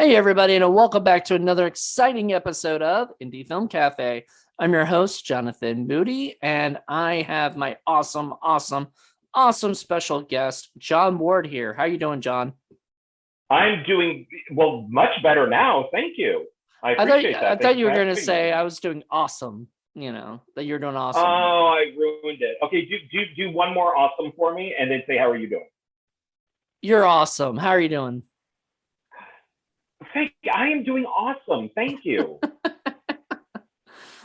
Hey, everybody, and welcome back to another exciting episode of Indie Film Cafe. I'm your host, Jonathan Moody, and I have my awesome special guest, John Ward here. How you doing, John? I'm doing well, much better now. Thank you. I I thought appreciate I that. Thank thought you you for were going to having say me. I was doing awesome. That you're doing awesome. Oh, I ruined it. Okay, do one more awesome for me, and then say how are you doing? You're awesome. How are you doing? I am doing awesome. Thank you. All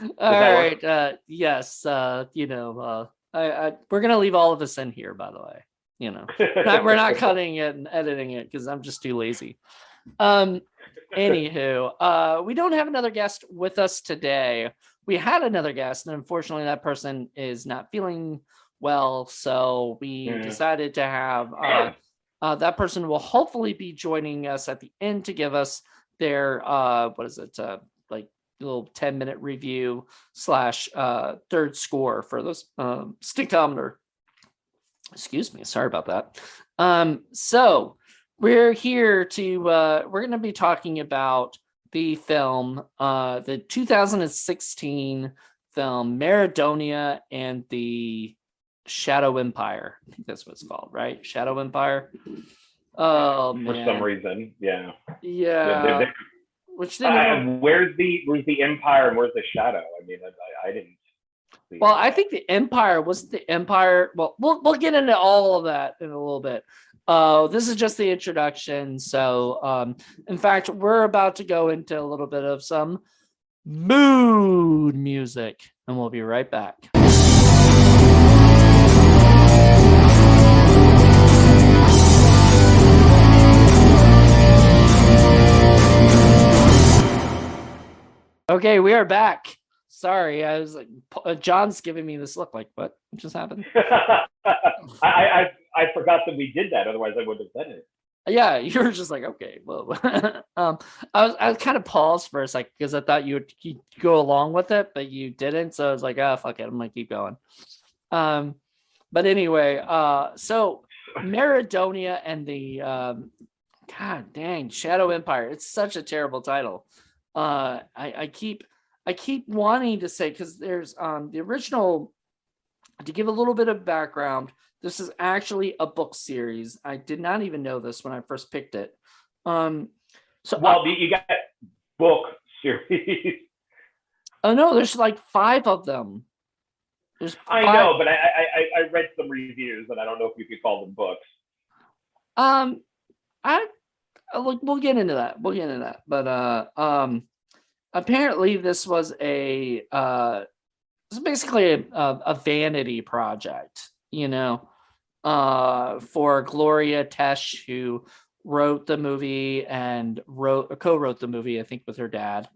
Does that work? right. Yes. We're gonna leave all of this in here, by the way. We're not cutting it and editing it because I'm just too lazy. Um, Anywho, we don't have another guest with us today. We had another guest, and unfortunately, that person is not feeling well. So we Mm. decided to have that person will hopefully be joining us at the end to give us their like little 10-minute review slash third score for this stickometer. Excuse me, sorry about that. So we're here to we're going to be talking about the film, the 2016 film Maradonia and the Shadow Empire. I think that's what it's called, right? Shadow Empire. Oh For some man, reason, yeah. yeah. Which didn't. Where's the empire and where's the shadow? I mean, I didn't see Well, any of I that. think the Empire was the Empire. Well, we'll get into all of that in a little bit. This is just the introduction. So, in fact, we're about to go into a little bit of some mood music, and we'll be right back. Okay, we are back. Sorry, I was like, John's giving me this look like, what just happened? I forgot that we did that. Otherwise, I would have said it. Yeah, you were just like, okay, well, I was kind of paused for a second because I thought you'd go along with it, but you didn't. So I was like, oh, fuck it, I'm gonna keep going. Um, but anyway, so Maradonia and the God dang Shadow Empire. It's such a terrible title. I keep wanting to say because there's the original. To give a little bit of background, this is actually a book series. I did not even know this when I first picked it. Um, so Well, you got book series. oh no, there's like 5 of them. There's I 5. know, but I read some reviews, and I don't know if you could call them books. Um, I look. We'll get into that. We'll get into that. But apparently this was it's basically a vanity project. For Gloria Tesh, who wrote the movie and co-wrote the movie, I think, with her dad,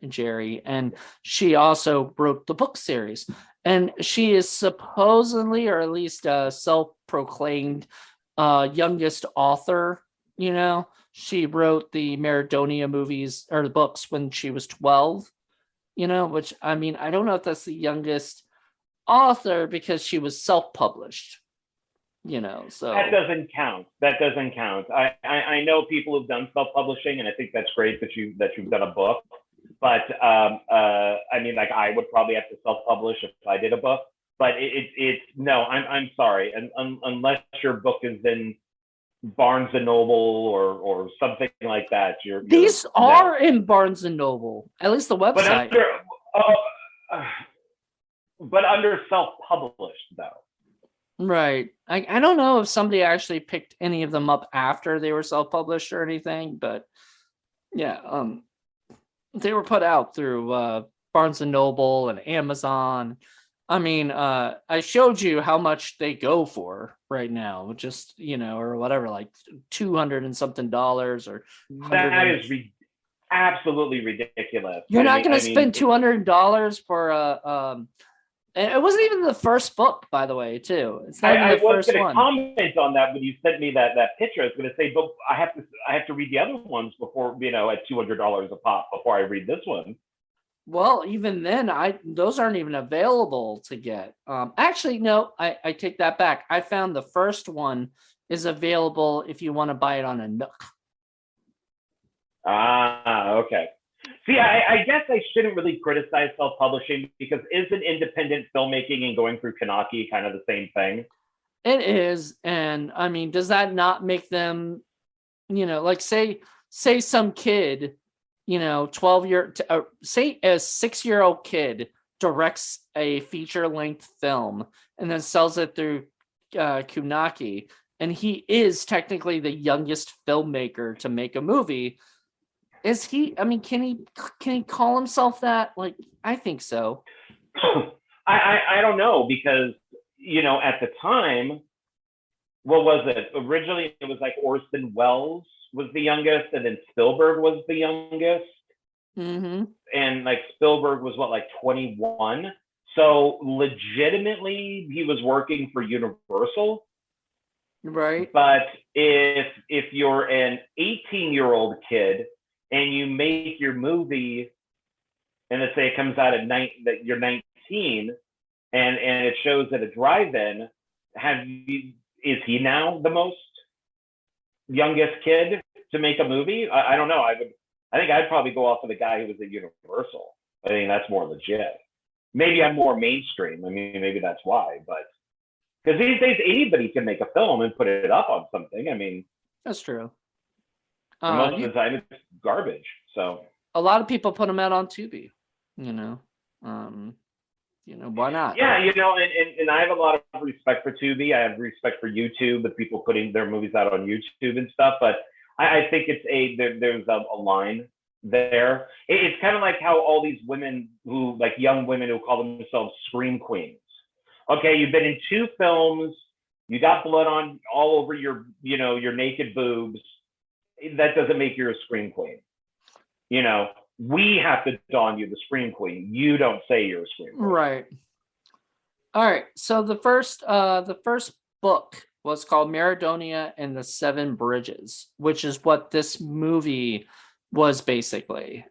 Jerry, and she also wrote the book series. And she is supposedly, or at least self-proclaimed, youngest author. She wrote the Maradonia movies or the books when she was 12. Which I mean, I don't know if that's the youngest author because she was self-published. That So doesn't count. That doesn't count. I know people who've done self publishing, and I think that's great that you've done a book. But I mean, like I would probably have to self publish if I did a book. But it's no. I'm sorry, and unless your book is in Barnes and Noble or something like that, you're these no. are in Barnes and Noble, at least the But website. uh, but under self published though. Right. I don't know if somebody actually picked any of them up after they were self-published or anything, but yeah, they were put out through Barnes and Noble and Amazon. I mean, I showed you how much they go for right now, just or whatever, like $200 and something dollars or 100. That is absolutely ridiculous. You're not going to spend $200 for a. And it wasn't even the first book, by the way, too. It's not even I the was first going to one. comment on that when you sent me that picture. I was going to say, but I have to read the other ones before at $200 a pop before I read this one. Well, even then, those aren't even available to get. Actually, no, I take that back. I found the first one is available if you want to buy it on a Nook. Okay. See, I guess I shouldn't really criticize self-publishing because isn't independent filmmaking and going through Kanaki kind of the same thing? It is, and I mean, does that not make them, like say some kid, say a 6-year-old kid directs a feature-length film and then sells it through Kunaki, and he is technically the youngest filmmaker to make a movie. Is he? I mean, can he call himself that? Like, I think so. I don't know because at the time, what was it? Originally, it was like Orson Welles was the youngest, and then Spielberg was the youngest, Mm-hmm. and like Spielberg was what, like 21. So legitimately, he was working for Universal. Right. But if you're an 18-year-old kid and you make your movie, and let's say it comes out at night that you're 19, and it shows at a drive-in, is he now the most youngest kid to make a movie? I don't know. I think I'd probably go off of the guy who was at Universal. I think that's more legit. Maybe I'm more mainstream. I mean, maybe that's why. But because these days anybody can make a film and put it up on something. I mean, That's true. most of the time it's garbage. So a lot of people put them out on Tubi. Why not? Yeah, and I have a lot of respect for Tubi. I have respect for YouTube, the people putting their movies out on YouTube and stuff. But I think there's a line there. It's kind of like how all these women young women who call themselves scream queens. Okay, you've been in 2 films, you got blood on all over your naked boobs. That doesn't make you a scream queen. We have to don you the scream queen. You don't say you're a scream queen. Right. All right. So the first book was called Maradonia and the Seven Bridges, which is what this movie was basically,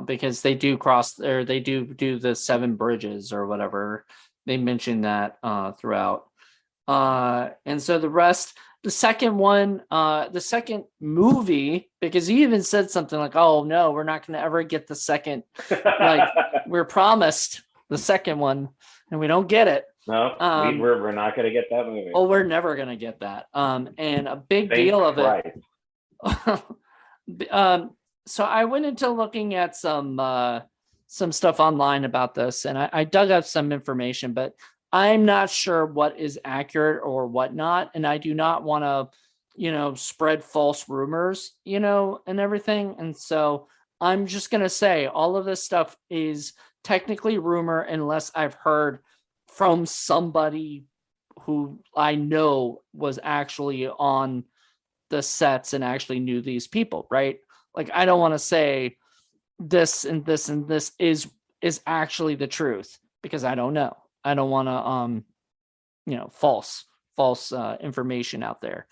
because they do they do the 7 bridges or whatever. They mentioned that throughout. And so the second movie, because he even said something like, "Oh no, we're not going to ever get the second." Like, we're promised the second one, and we don't get it. No, we're not going to get that movie. Oh, we're never going to get that. And a big Thank deal of Christ. it. So I went into looking at some stuff online about this, and I dug up some information, but I'm not sure what is accurate or whatnot, and I do not want to, spread false rumors, and everything. And so I'm just gonna say all of this stuff is technically rumor unless I've heard from somebody who I know was actually on the sets and actually knew these people, right? Like, I don't want to say this and this and this is actually the truth because I don't know. I don't want to false information out there,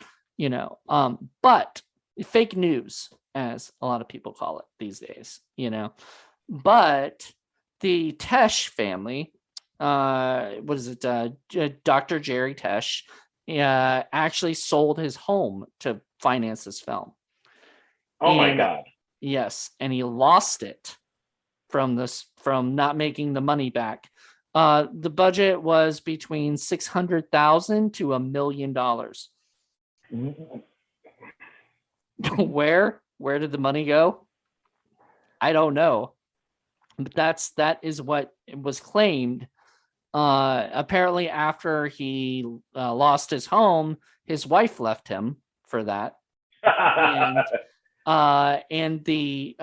but fake news, as a lot of people call it these days, but the Tesh family, what is it? Dr. Jerry Tesh, actually sold his home to finance this film. Oh my God. Yes. And he lost it from not making the money back. The budget was between $600,000 to $1 million. Where did the money go? I don't know. But that is what was claimed. Apparently, after he lost his home, his wife left him for that. And the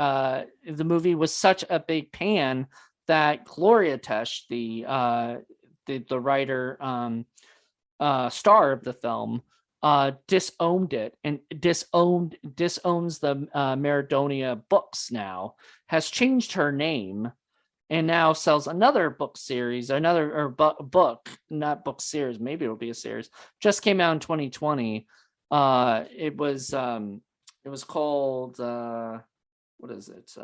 movie was such a big pan that Gloria Tesh, the writer, star of the film, disowned it and disowns the Maradonia books now, has changed her name, and now sells another book series, book, not book series, maybe it'll be a series, just came out in 2020. It was called, what is it?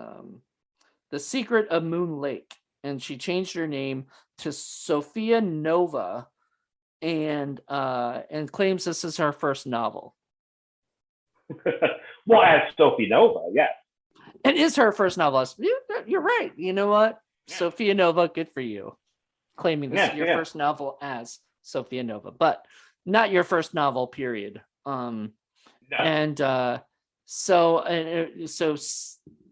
The Secret of Moon Lake, and she changed her name to Sophia Nova, and claims this is her first novel. Well, as Sophie Nova, yes. It is her first novel. You're right. You know what? Yeah. Sophia Nova, good for you. Claiming this your Yeah. first novel as Sophia Nova, but not your first novel, period. No. And so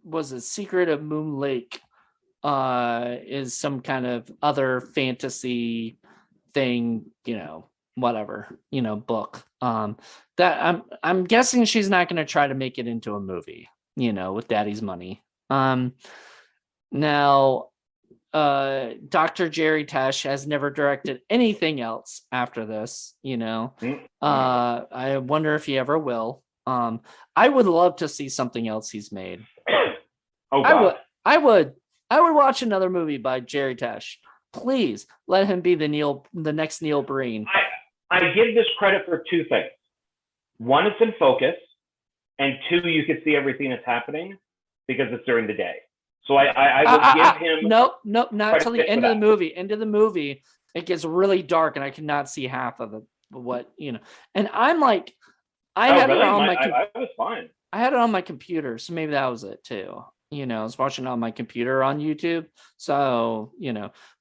was it Secret of Moon Lake is some kind of other fantasy thing, whatever, book. That I'm guessing she's not going to try to make it into a movie, with Daddy's money. Now Dr. Jerry Tesh has never directed anything else after this, I wonder if he ever will. I would love to see something else he's made. Oh, God. I would watch another movie by Jerry Tesh. Please let him be the next Neil Breen. I give this credit for two things. One, it's in focus, and two, you can see everything that's happening because it's during the day. So I will give him. Nope, not till the end of the movie. End of the movie, it gets really dark, and I cannot see half of it. What and I'm like, I had it on I was fine. I had it on my computer, so maybe that was it too. I was watching it on my computer on YouTube. So,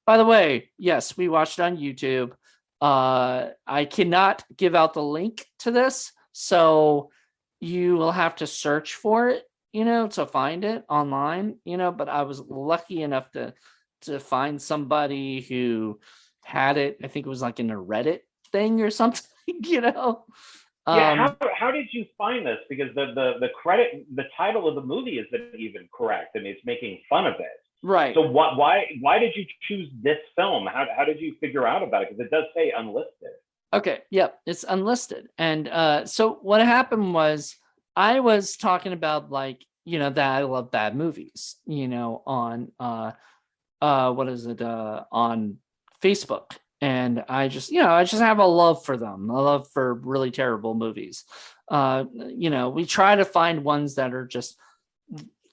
by the way, yes, we watched it on YouTube. I cannot give out the link to this, so you will have to search for it, to find it online, but I was lucky enough to find somebody who had it. I think it was like in a Reddit thing or something, Yeah, how did you find this? Because the title of the movie isn't even correct. I mean, it's making fun of it. Right. So why did you choose this film? How did you figure out about it? Because it does say unlisted. Okay. Yep. It's unlisted. And so what happened was I was talking about that I love bad movies, on what is it? On Facebook. And I just have a love for them, a love for really terrible movies. We try to find ones that are just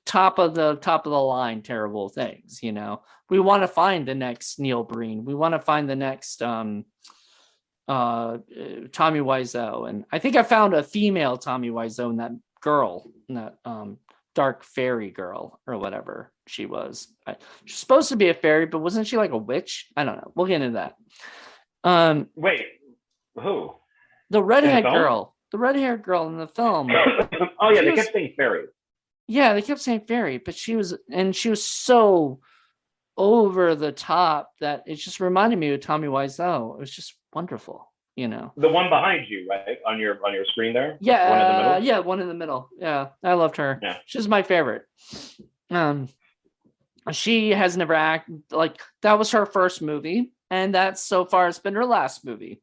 top of the line terrible things. We want to find the next Neil Breen. We want to find the next Tommy Wiseau. And I think I found a female Tommy Wiseau in that girl, in that dark fairy girl or whatever she was. She's supposed to be a fairy, but wasn't she like a witch? I don't know. We'll get into that. Wait, who? The red-haired girl. The red-haired girl in the film. Oh yeah, they kept saying fairy. Yeah, they kept saying fairy, but she was so over the top that it just reminded me of Tommy Wiseau. It was just wonderful. The one behind you, right? On your screen there? Yeah. One in the middle? Yeah, one in the middle. Yeah. I loved her. Yeah. She's my favorite. She has never acted that was her first movie, and that's so far it's been her last movie.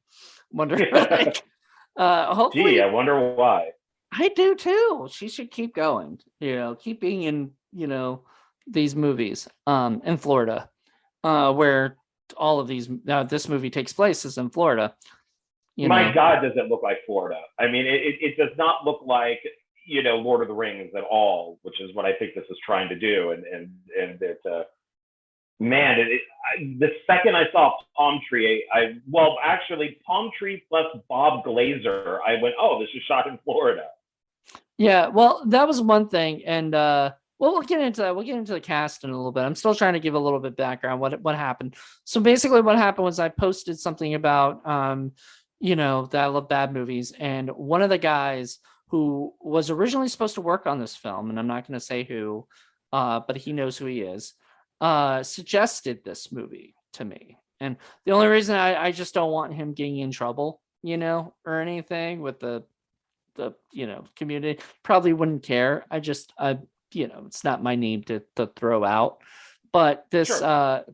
Hopefully. Gee, I wonder why. I do too. She should keep going, keep being in, these movies in Florida, where all of these this movie takes place is in Florida. My God, does it look like Florida? I mean, it does not look like Lord of the Rings at all, which is what I think this is trying to do. And it, man, the second I saw Palm Tree, actually Palm Tree plus Bob Glazer, I went, oh, this is shot in Florida. Yeah, well, that was one thing, and we'll get into that. We'll get into the cast in a little bit. I'm still trying to give a little bit background what happened. So basically, what happened was I posted something about that I love bad movies, and one of the guys who was originally supposed to work on this film, and I'm not going to say who, but he knows who he is, suggested this movie to me. And the only reason I just don't want him getting in trouble, or anything with the community, probably wouldn't care. It's not my name to throw out. But this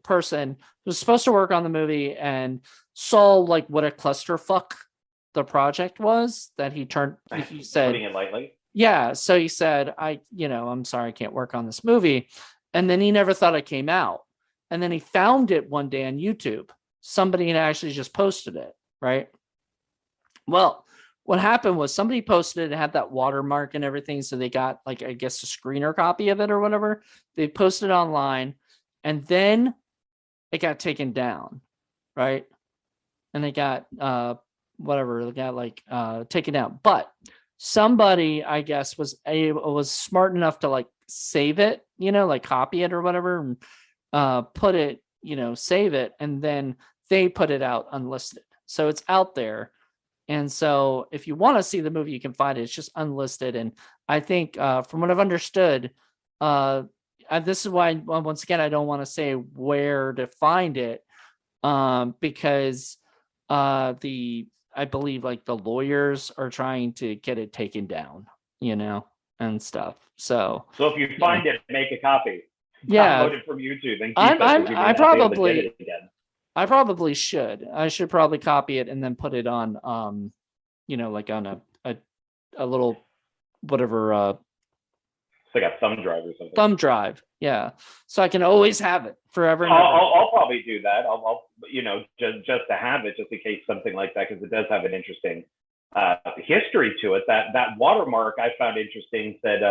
person was supposed to work on the movie and saw what a clusterfuck the project was that he said, putting it lightly. Yeah. So he said, I'm sorry, I can't work on this movie. And then he never thought it came out. And then he found it one day on YouTube. Somebody had actually just posted it. Right. Well, what happened was somebody posted it and had that watermark and everything. So they got I guess a screener copy of it or whatever. They posted it online and then it got taken down. Right. And they got, taken down. But somebody, I guess, was smart enough to save it, like copy it or whatever, and put it, save it, and then they put it out unlisted. So it's out there. And so if you want to see the movie, you can find it. It's just unlisted. And I think from what I've understood, this is why, once again, I don't want to say where to find it, because I believe like the lawyers are trying to get it taken down, and stuff. So if you find it, make a copy. Yeah, download it from YouTube and keep it. I probably should. I should probably copy it and then put it on, like on a little whatever. It's like a thumb drive or something. Thumb drive, yeah. So I can always have it forever. And I'll probably do that. I'll just to have it, just in case something like that, because it does have an interesting history to it. That watermark I found interesting. Said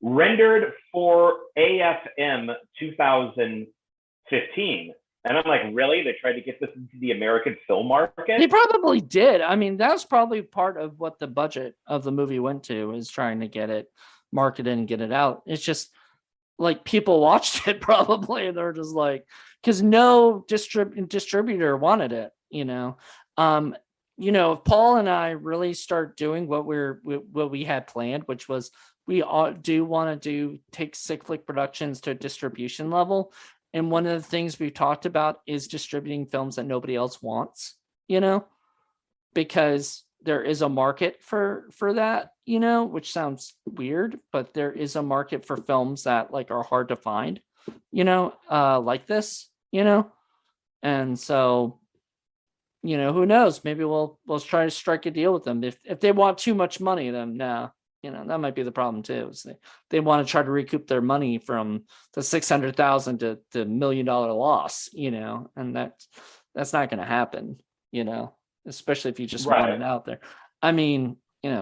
rendered for AFM 2015. And I'm like, really? They tried to get this into the American film market? They probably did. I mean, that's probably part of what the budget of the movie went to, is trying to get it marketed and get it out. It's just like people watched it probably, and they're just like, because no distributor wanted it, if Paul and I really start doing what we had planned, which was we do want to take Sick Flick Productions to a distribution level. And one of the things we've talked about is distributing films that nobody else wants, because there is a market for that, which sounds weird, but there is a market for films that like are hard to find, like this, and so, who knows, maybe we'll try to strike a deal with them. If they want too much money, then that might be the problem too. Is they want to try to recoup their money from the $600,000 to the $1 million loss, and that's not going to happen, especially if you just want it out there. I mean,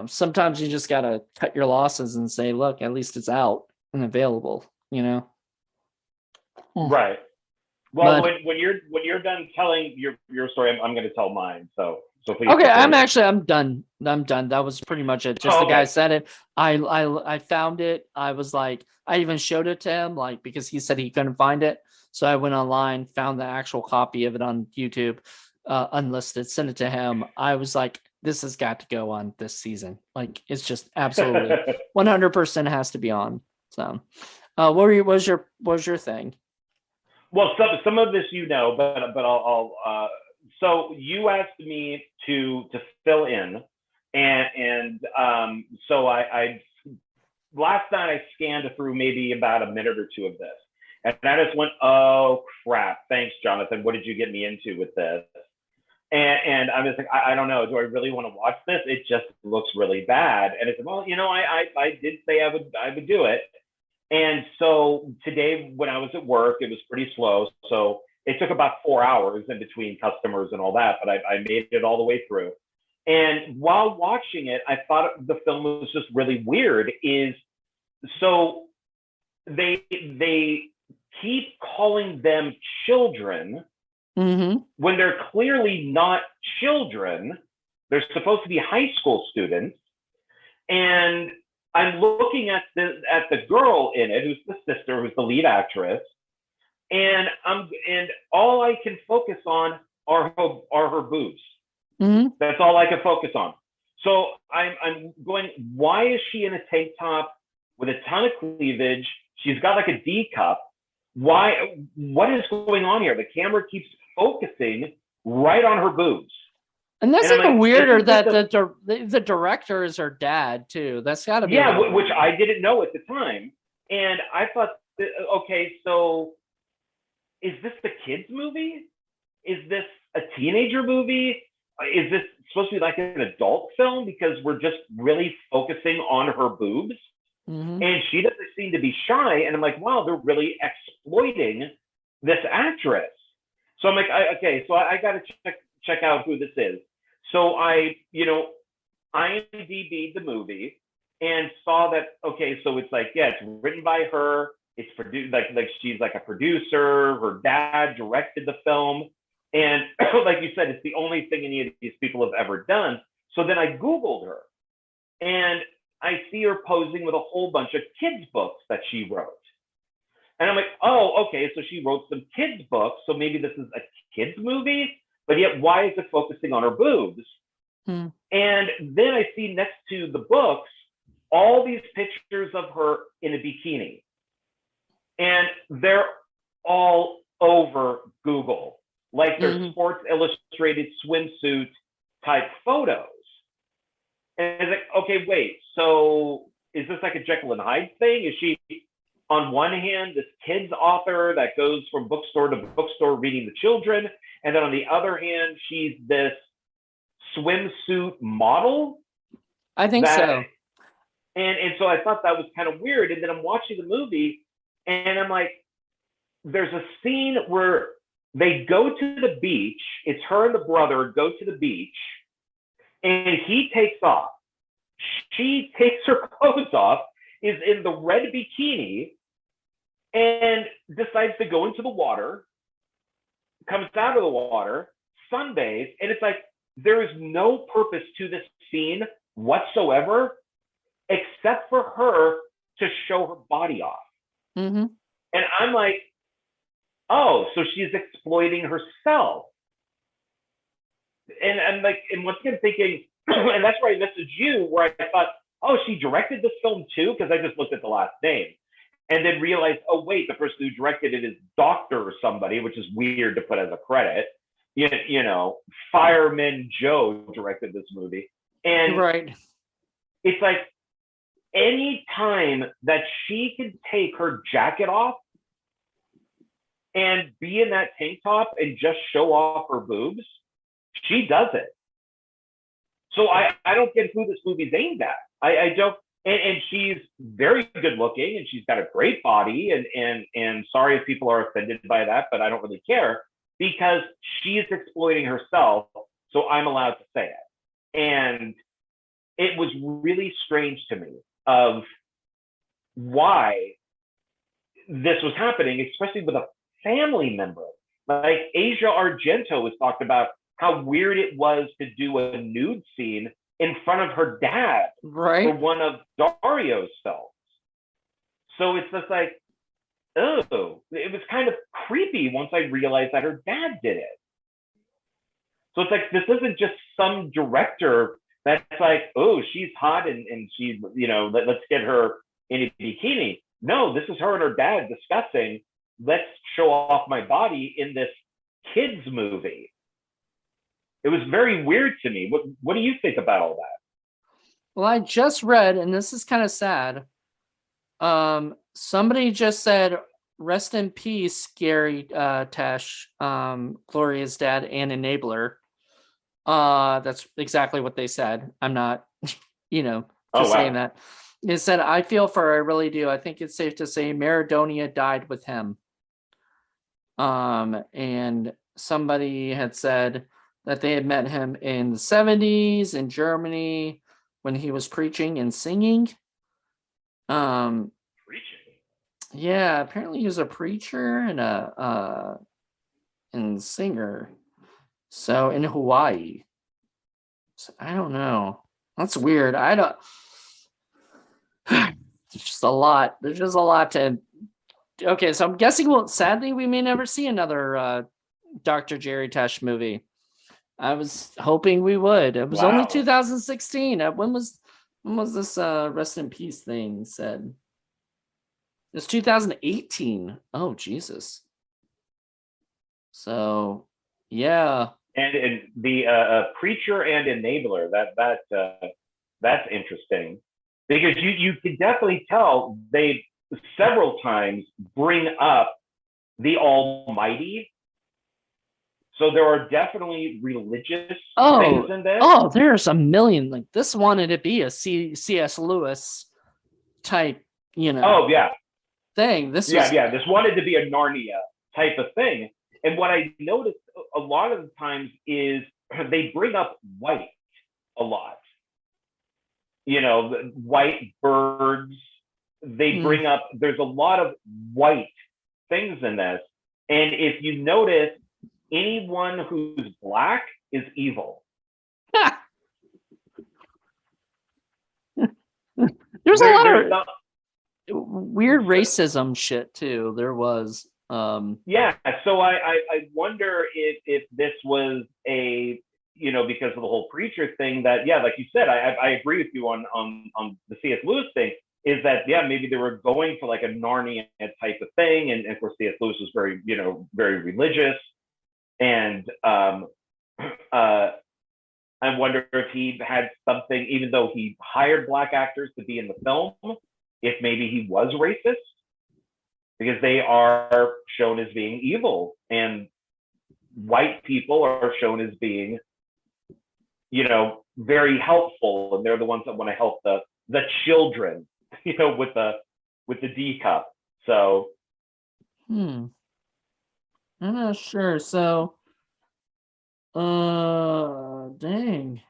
sometimes you just got to cut your losses and say, look, at least it's out and available, Right. Well, when you're done telling your story, I'm going to tell mine. So please. Okay, I'm done. That was pretty much it. Just the guy said it. I found it. I was like, I even showed it to him, like, because he said he couldn't find it. So I went online, found the actual copy of it on YouTube, unlisted, sent it to him. I was like, this has got to go on this season. Like, it's just absolutely 100% has to be on. So, what was your thing? Well, some of this but I'll so you asked me to fill in, and so I last night I scanned through maybe about a minute or two of this, and I just went, oh crap, thanks Jonathan, what did you get me into with this? And I'm just like, I don't know, do I really want to watch this? It just looks really bad. And it's, well, I did say I would do it. And so today when I was at work, it was pretty slow. So it took about 4 hours in between customers and all that, but I made it all the way through. And while watching it, I thought the film was just really weird. So they keep calling them children when they're clearly not children. They're supposed to be high school students. And I'm looking at the girl in it, who's the sister, who's the lead actress, and all I can focus on are her boobs. That's all I can focus on. So I'm going, why is she in a tank top with a ton of cleavage? She's got like a D cup. What is going on here? The camera keeps focusing right on her boobs. And that's even weirder that the director is her dad too. That's got to be which I didn't know at the time. And I thought, okay, so is this the kids movie? Is this a teenager movie? Is this supposed to be like an adult film? Because we're just really focusing on her boobs. And she doesn't seem to be shy. And I'm like, wow, they're really exploiting this actress. So I'm like, okay, so I got to check out who this is. So I IMDb'd the movie and saw that, okay, so it's like, yeah, it's written by her. It's produced, like she's like a producer. Her dad directed the film. And like you said, it's the only thing any of these people have ever done. So then I Googled her. And I see her posing with a whole bunch of kids' books that she wrote. And I'm like, oh, okay, so she wrote some kids' books, so maybe this is a kids' movie, but yet why is it focusing on her boobs? Hmm. And then I see next to the books all these pictures of her in a bikini. And they're all over Google, like they're Sports Illustrated swimsuit type photos. And it's like, okay, wait, so is this like a Jekyll and Hyde thing? Is she, on one hand, this kids author that goes from bookstore to bookstore reading the children, and then on the other hand, she's this swimsuit model? I think so. And so I thought that was kind of weird. And then I'm watching the movie, and I'm like, there's a scene where they go to the beach. It's her and the brother go to the beach, and he takes off. She takes her clothes off, is in the red bikini, and decides to go into the water, comes out of the water, sunbathes, and it's like, there is no purpose to this scene whatsoever, except for her to show her body off. Mm-hmm. And I'm like, oh, so she's exploiting herself. And I'm like, and once again thinking, and that's where I messaged you, where I thought, oh, she directed this film too? Because I just looked at the last name. And then realized, oh, wait, the person who directed it is Doctor or somebody, which is weird to put as a credit. You know, Fireman Joe directed this movie. And right. It's like, any time that she can take her jacket off and be in that tank top and just show off her boobs, she does it. So I don't get who this movie's aimed at. I don't, and she's very good looking, and she's got a great body, and sorry if people are offended by that, but I don't really care, because she's exploiting herself, so I'm allowed to say it. And it was really strange to me of why this was happening, especially with a family member. Like Asia Argento has talked about how weird it was to do a nude scene in front of her dad for one of Dario's films. So it's just like, oh, it was kind of creepy once I realized that her dad did it. So it's like, this isn't just some director that's like, oh, she's hot and she, you know, let's get her in a bikini. No, this is her and her dad discussing, let's show off my body in this kids movie. It was very weird to me. What do you think about all that? Well, I just read, and this is kind of sad. Somebody just said, rest in peace, Gary Tesh, Gloria's dad and enabler. That's exactly what they said. I'm not, saying that. It said, I feel for her, I really do. I think it's safe to say Maradonia died with him. And somebody had said that they had met him in the 70s in Germany when he was preaching and singing. Preaching? Yeah, apparently he was a preacher and singer. So in Hawaii. So I don't know. That's weird. There's just a lot. There's just a lot to. Okay, so I'm guessing. Sadly, we may never see another Dr. Jerry Tesh movie. I was hoping we would. It was only 2016. When was this rest in peace thing said? It's 2018. Oh, Jesus. So, yeah. And the preacher and enabler, that's interesting, because you can definitely tell they several times bring up the Almighty. So there are definitely religious things in this. Oh, there's a million. Like, this wanted to be a C.S. Lewis type, Oh yeah. thing. This wanted to be a Narnia type of thing. And what I noticed a lot of the times is they bring up white a lot. The white birds. They bring up, there's a lot of white things in this. And if you notice, anyone who's black is evil. There's a lot there's of not, weird racism shit too. There was. Yeah, so I wonder if this was a, because of the whole preacher thing, that, yeah, like you said, I agree with you on the C.S. Lewis thing, is that, yeah, maybe they were going for like a Narnia type of thing, and of course C.S. Lewis was very, very religious, and I wonder if he had something, even though he hired black actors to be in the film, if maybe he was racist, because they are shown as being evil, and white people are shown as being, very helpful, and they're the ones that want to help the children, with the D cup. So, I'm not sure. So, dang.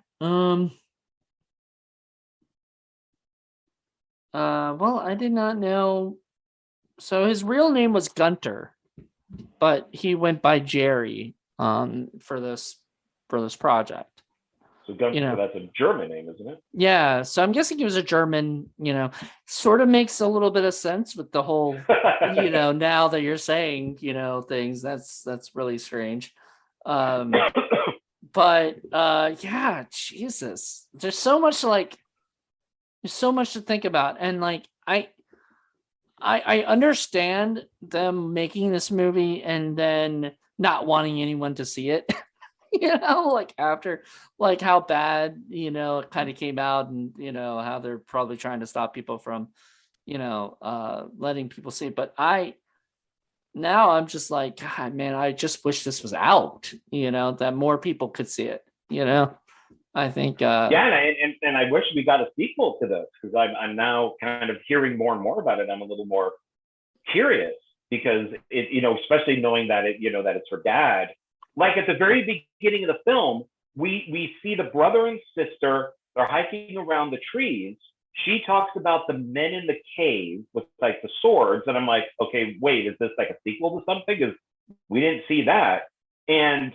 Well, I did not know. So his real name was Gunter, but he went by Jerry for this project. so that's a German name, isn't it? Yeah, so I'm guessing he was a German, sort of makes a little bit of sense with the whole, now that you're saying, things, that's really strange. But yeah, Jesus. There's so much to think about. And like I understand them making this movie and then not wanting anyone to see it. Like after, like how bad, it kind of came out, and how they're probably trying to stop people from, letting people see it. But now I'm just like, God, man, I just wish this was out, that more people could see it, I think yeah, and I wish we got a sequel to this, because I'm now kind of hearing more and more about it. I'm a little more curious, because it, especially knowing that that it's her dad. Like at the very beginning of the film, we see the brother and sister, they're hiking around the trees. She talks about the men in the cave with like the swords, and I'm like, okay, wait, is this like a sequel to something? Because we didn't see that. And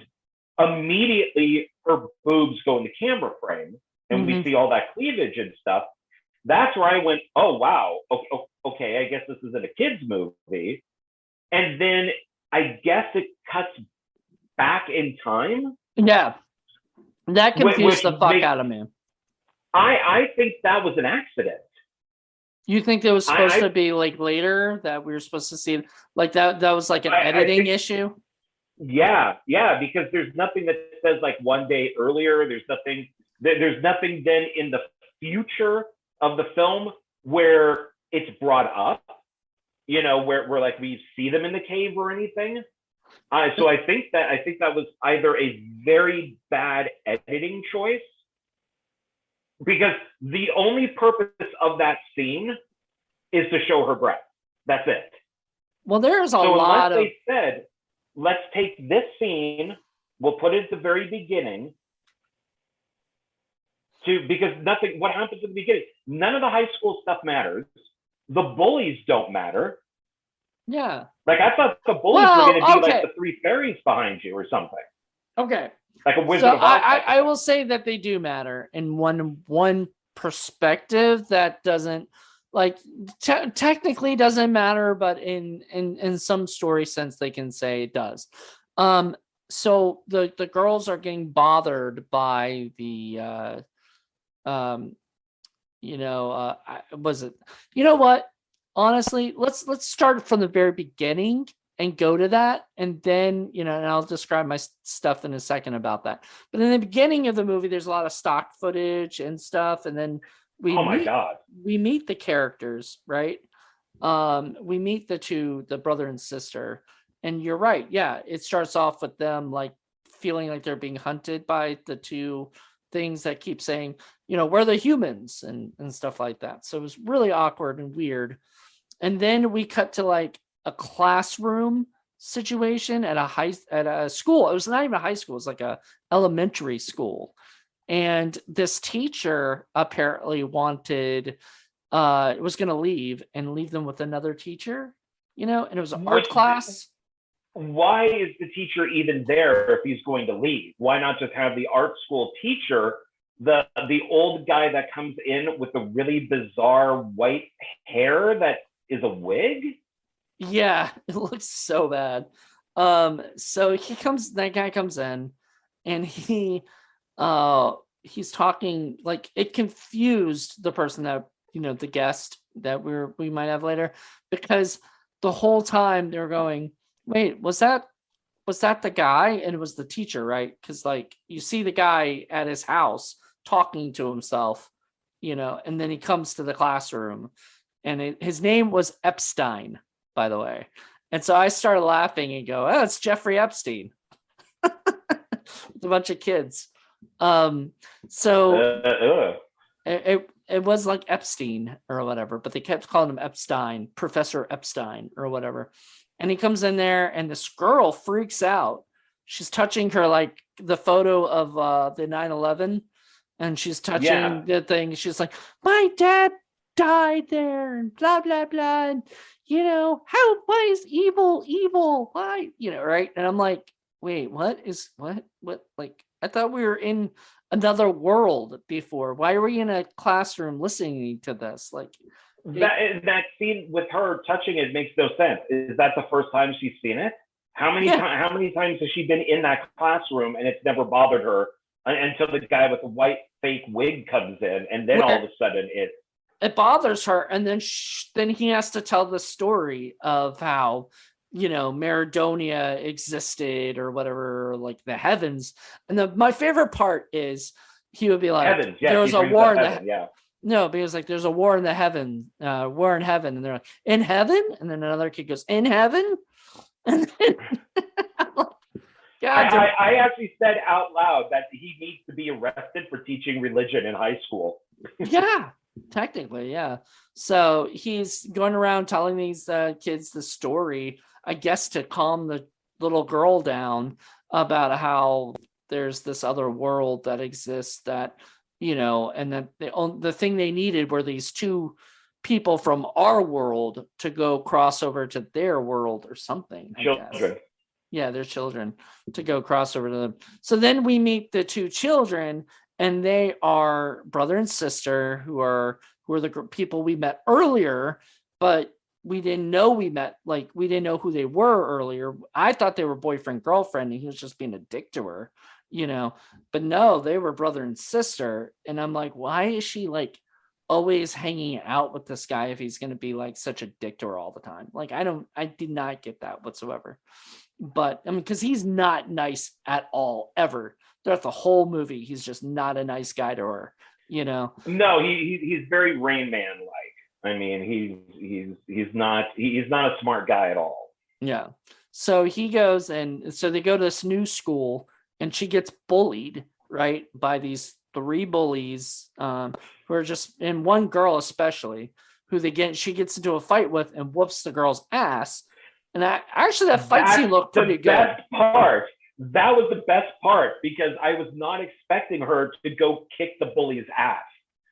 immediately her boobs go in the camera frame, and we see all that cleavage and stuff. That's where I went, oh wow, okay, I guess this isn't a kids movie. And then I guess it cuts back in time. Yeah, that confused the fuck out of me. I think that was an accident. You think it was supposed to be like later, that we were supposed to see like that was like an editing issue? Yeah, because there's nothing that says like one day earlier. There's nothing then in the future of the film where it's brought up, where like we see them in the cave or anything. So I think that was either a very bad editing choice, because the only purpose of that scene is to show her breasts. That's it. Well, there's a lot of. They said, let's take this scene, we'll put it at the very beginning, because nothing. What happens at the beginning? None of the high school stuff matters. The bullies don't matter. Yeah. Like I thought the bullies were going to be like the three fairies behind you or something. Okay. Like a Wizard of Oz. I will say that they do matter in one perspective that doesn't like technically doesn't matter, but in some story sense they can say it does. So the girls are getting bothered by the was it, what? Honestly, let's start from the very beginning and go to that, and then and I'll describe my stuff in a second about that. But in the beginning of the movie, there's a lot of stock footage and stuff, and then we meet the characters, right? We meet the brother and sister, and you're right. Yeah, it starts off with them like feeling like they're being hunted by the two things that keep saying, we're the humans and stuff like that. So it was really awkward and weird. And then we cut to like a classroom situation at a school. It was not even a high school. It was like a elementary school. And this teacher apparently was going to leave them with another teacher, and it was an art class. Why is the teacher even there if he's going to leave? Why not just have the art school teacher the old guy that comes in with the really bizarre white hair that is a wig. Yeah, it looks so bad. So that guy comes in, and he's talking, like, it confused the person that, the guest that we might have later, because the whole time they're going, wait, was that the guy? And it was the teacher, right? Because, like, you see the guy at his house talking to himself, and then he comes to the classroom, and his name was Epstein, by the way. And so I started laughing and go, oh, it's Jeffrey Epstein. With a bunch of kids. So it was like Epstein or whatever, but they kept calling him Epstein, Professor Epstein or whatever. And he comes in there, and this girl freaks out. She's touching her, like, the photo of the 9/11, and she's touching the thing. She's like, my dad died there, and blah blah blah. And, why is evil? Why, right? And I'm like, wait, what? Like, I thought we were in another world before. Why are we in a classroom listening to this? Like, that scene with her touching it makes no sense. Is that the first time she's seen it? How many times has she been in that classroom and it's never bothered her until the guy with the white fake wig comes in, and then all of a sudden it bothers her, and then he has to tell the story of how, Maradonia existed or whatever, or like the heavens. And my favorite part is he would be like, heavens, there was a war in heaven, no, because, like, there's a war in the heaven, war in heaven, and they're like, in heaven? And then another kid goes, in heaven? And then I actually said out loud that he needs to be arrested for teaching religion in high school. Yeah, technically, yeah. So he's going around telling these kids the story, I guess, to calm the little girl down about how there's this other world that exists that, and that the thing they needed were these two people from our world to go cross over to their world or something. Children. Yeah, their children to go cross over to them. So then we meet the two children, and they are brother and sister who are the people we met earlier, but we didn't know we didn't know who they were earlier. I thought they were boyfriend, girlfriend, and he was just being a dick to her, but no, they were brother and sister. And I'm like, why is she, like, always hanging out with this guy if he's going to be, like, such a dick to her all the time? Like, I did not get that whatsoever. But I mean, because he's not nice at all, ever. Throughout the whole movie, he's just not a nice guy to her, No, he's very Rain Man like. I mean, he's not a smart guy at all. Yeah. So he goes, and so they go to this new school, and she gets bullied, right, by these three bullies, who are just, and one girl especially, who she gets into a fight with and whoops the girl's ass. And that fight scene looked pretty good. That was the best part, because I was not expecting her to go kick the bully's ass.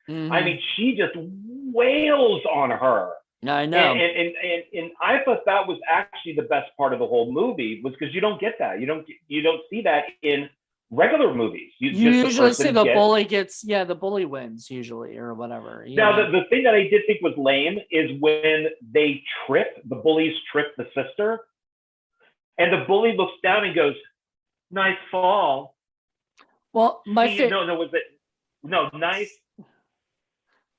Mm-hmm. I mean, she just wails on her. I know. And I thought that was actually the best part of the whole movie, was because you don't get that. You don't see that in regular movies. You usually see the bully the bully wins usually, or whatever. Now, the thing that I did think was lame is when the bullies trip the sister, and the bully looks down and goes, nice fall. Well, nice.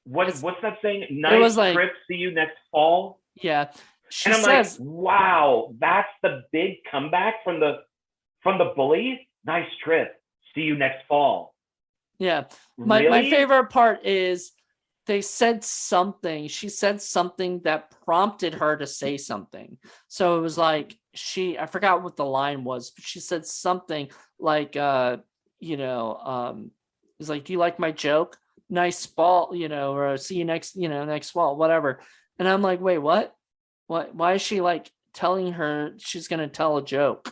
What's that saying? Nice trip. See you next fall. Yeah. And I'm like, wow, that's the big comeback from the bully. Nice trip. See you next fall. Yeah. Really? My favorite part is they said something. She said something that prompted her to say something. So it was like I forgot what the line was, but she said something like, it's like, do you like my joke? Nice fall, or see you next fall, whatever. And I'm like, wait, what? Why is she, like, telling her she's going to tell a joke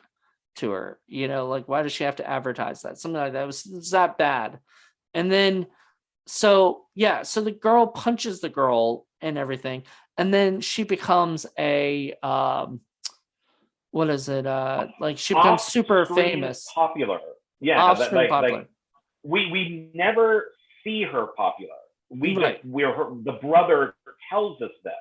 to her? Like, why does she have to advertise that? Something like that was that bad. And then, so the girl punches the girl and everything. And then she becomes a, what is it? Like, she becomes super famous. Popular. Yeah. Off-screen popular. we never see her popular. The brother tells us that.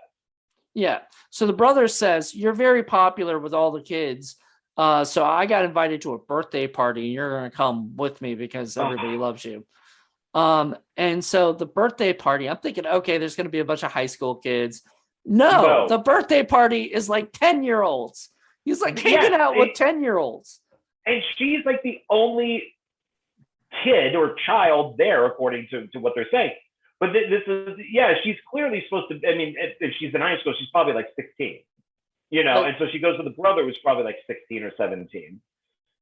Yeah. So the brother says, you're very popular with all the kids. So I got invited to a birthday party and you're going to come with me because everybody loves you. And so the birthday party, I'm thinking, okay, there's going to be a bunch of high school kids. No, the birthday party is like 10-year-olds. He's like hanging out with 10-year-olds. And she's like the only kid or child there, according to what they're saying. But this is, she's clearly supposed to, I mean, if she's in high school, she's probably like 16, and so she goes with the brother who's probably like 16 or 17.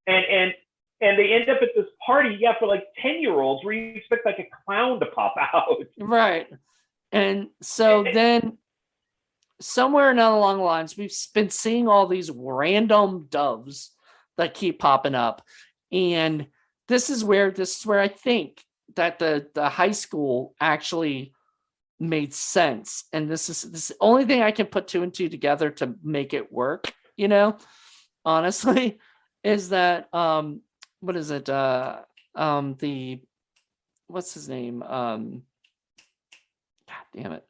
And they end up at this party, for like 10-year-olds where you expect like a clown to pop out. Right. And so then somewhere along the lines, we've been seeing all these random doves that keep popping up. And this is where I think that the high school actually made sense. And this is the only thing I can put 2 and 2 together to make it work, honestly, is that, what is it? What's his name? God damn it.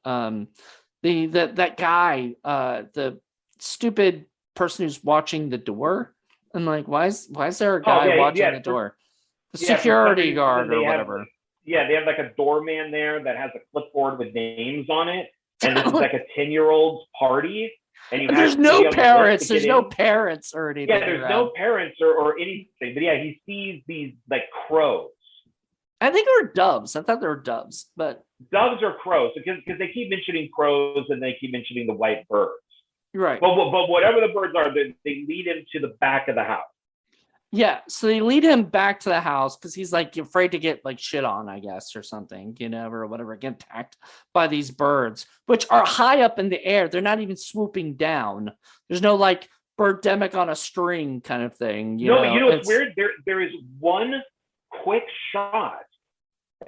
That guy, the stupid person who's watching the door. I'm like, why is there a guy watching the door? The security guard or whatever. They have like a doorman there that has a clipboard with names on it. And this is like a 10-year-old's party. And there's no parents. There's no parents or anything. Yeah, there's no parents or anything. But he sees these like crows. I think they were doves. I thought they were doves, but doves or crows, because they keep mentioning crows and they keep mentioning the white birds. Right. But whatever the birds are, they lead him to the back of the house. Yeah, so they lead him back to the house because he's like afraid to get like shit on, I guess, or something, or whatever, get attacked by these birds, which are high up in the air. They're not even swooping down. There's no like birdemic on a string kind of thing. You know what's weird? There is one quick shot,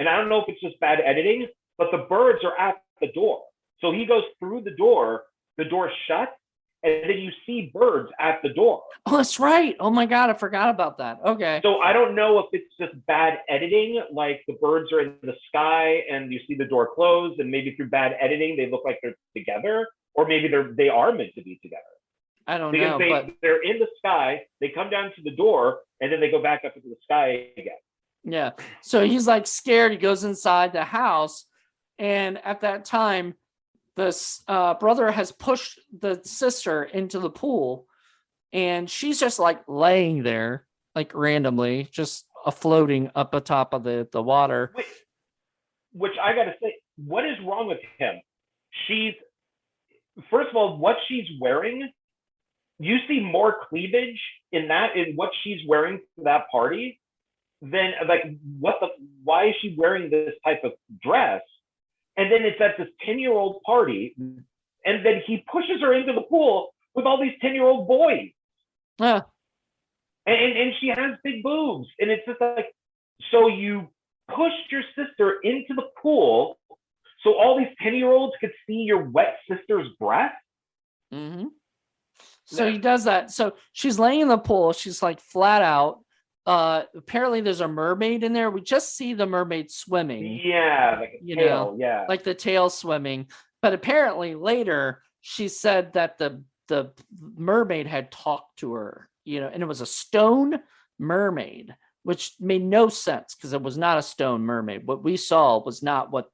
and I don't know if it's just bad editing, but the birds are at the door. So he goes through the door shuts, and then you see birds at the door. Oh, that's right. Oh my God, I forgot about that. Okay. So I don't know if it's just bad editing, like the birds are in the sky and you see the door close, and maybe through bad editing they look like they're together, or maybe they are meant to be together. I don't know. But they're in the sky, they come down to the door, and then they go back up into the sky again. Yeah. So he's like scared. He goes inside the house, and at that time, this brother has pushed the sister into the pool, and she's just like laying there, like randomly, just floating up atop of the water. Which I gotta say, what is wrong with him? First of all, what she's wearing, you see more cleavage in what she's wearing for that party than like why is she wearing this type of dress? And then it's at this 10-year-old party, and then he pushes her into the pool with all these 10-year-old boys. Yeah. And she has big boobs. And it's just like, so you pushed your sister into the pool so all these 10-year-olds could see your wet sister's breath? Mm-hmm. So he does that. So she's laying in the pool. She's like flat out. Apparently there's a mermaid in there. We just see the mermaid swimming. Yeah, like a tail, yeah. Like the tail swimming. But apparently later she said that the mermaid had talked to her, and it was a stone mermaid, which made no sense because it was not a stone mermaid. What we saw was not what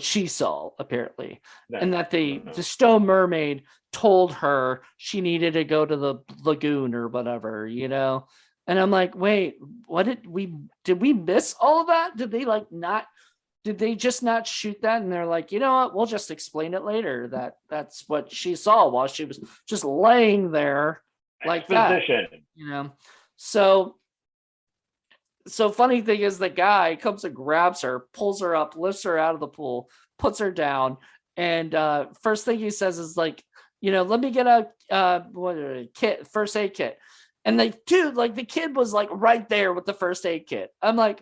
she saw, apparently. No. And that the stone mermaid told her she needed to go to the lagoon or whatever, And I'm like, wait, did we miss all of that? Did they just not shoot that? And they're like, you know what? We'll just explain it later. That's what she saw while she was just laying there like Exposition. That. So funny thing is the guy comes and grabs her, pulls her up, lifts her out of the pool, puts her down. And first thing he says is like, let me get a kit, first aid kit. And the kid was like right there with the first aid kit. I'm like,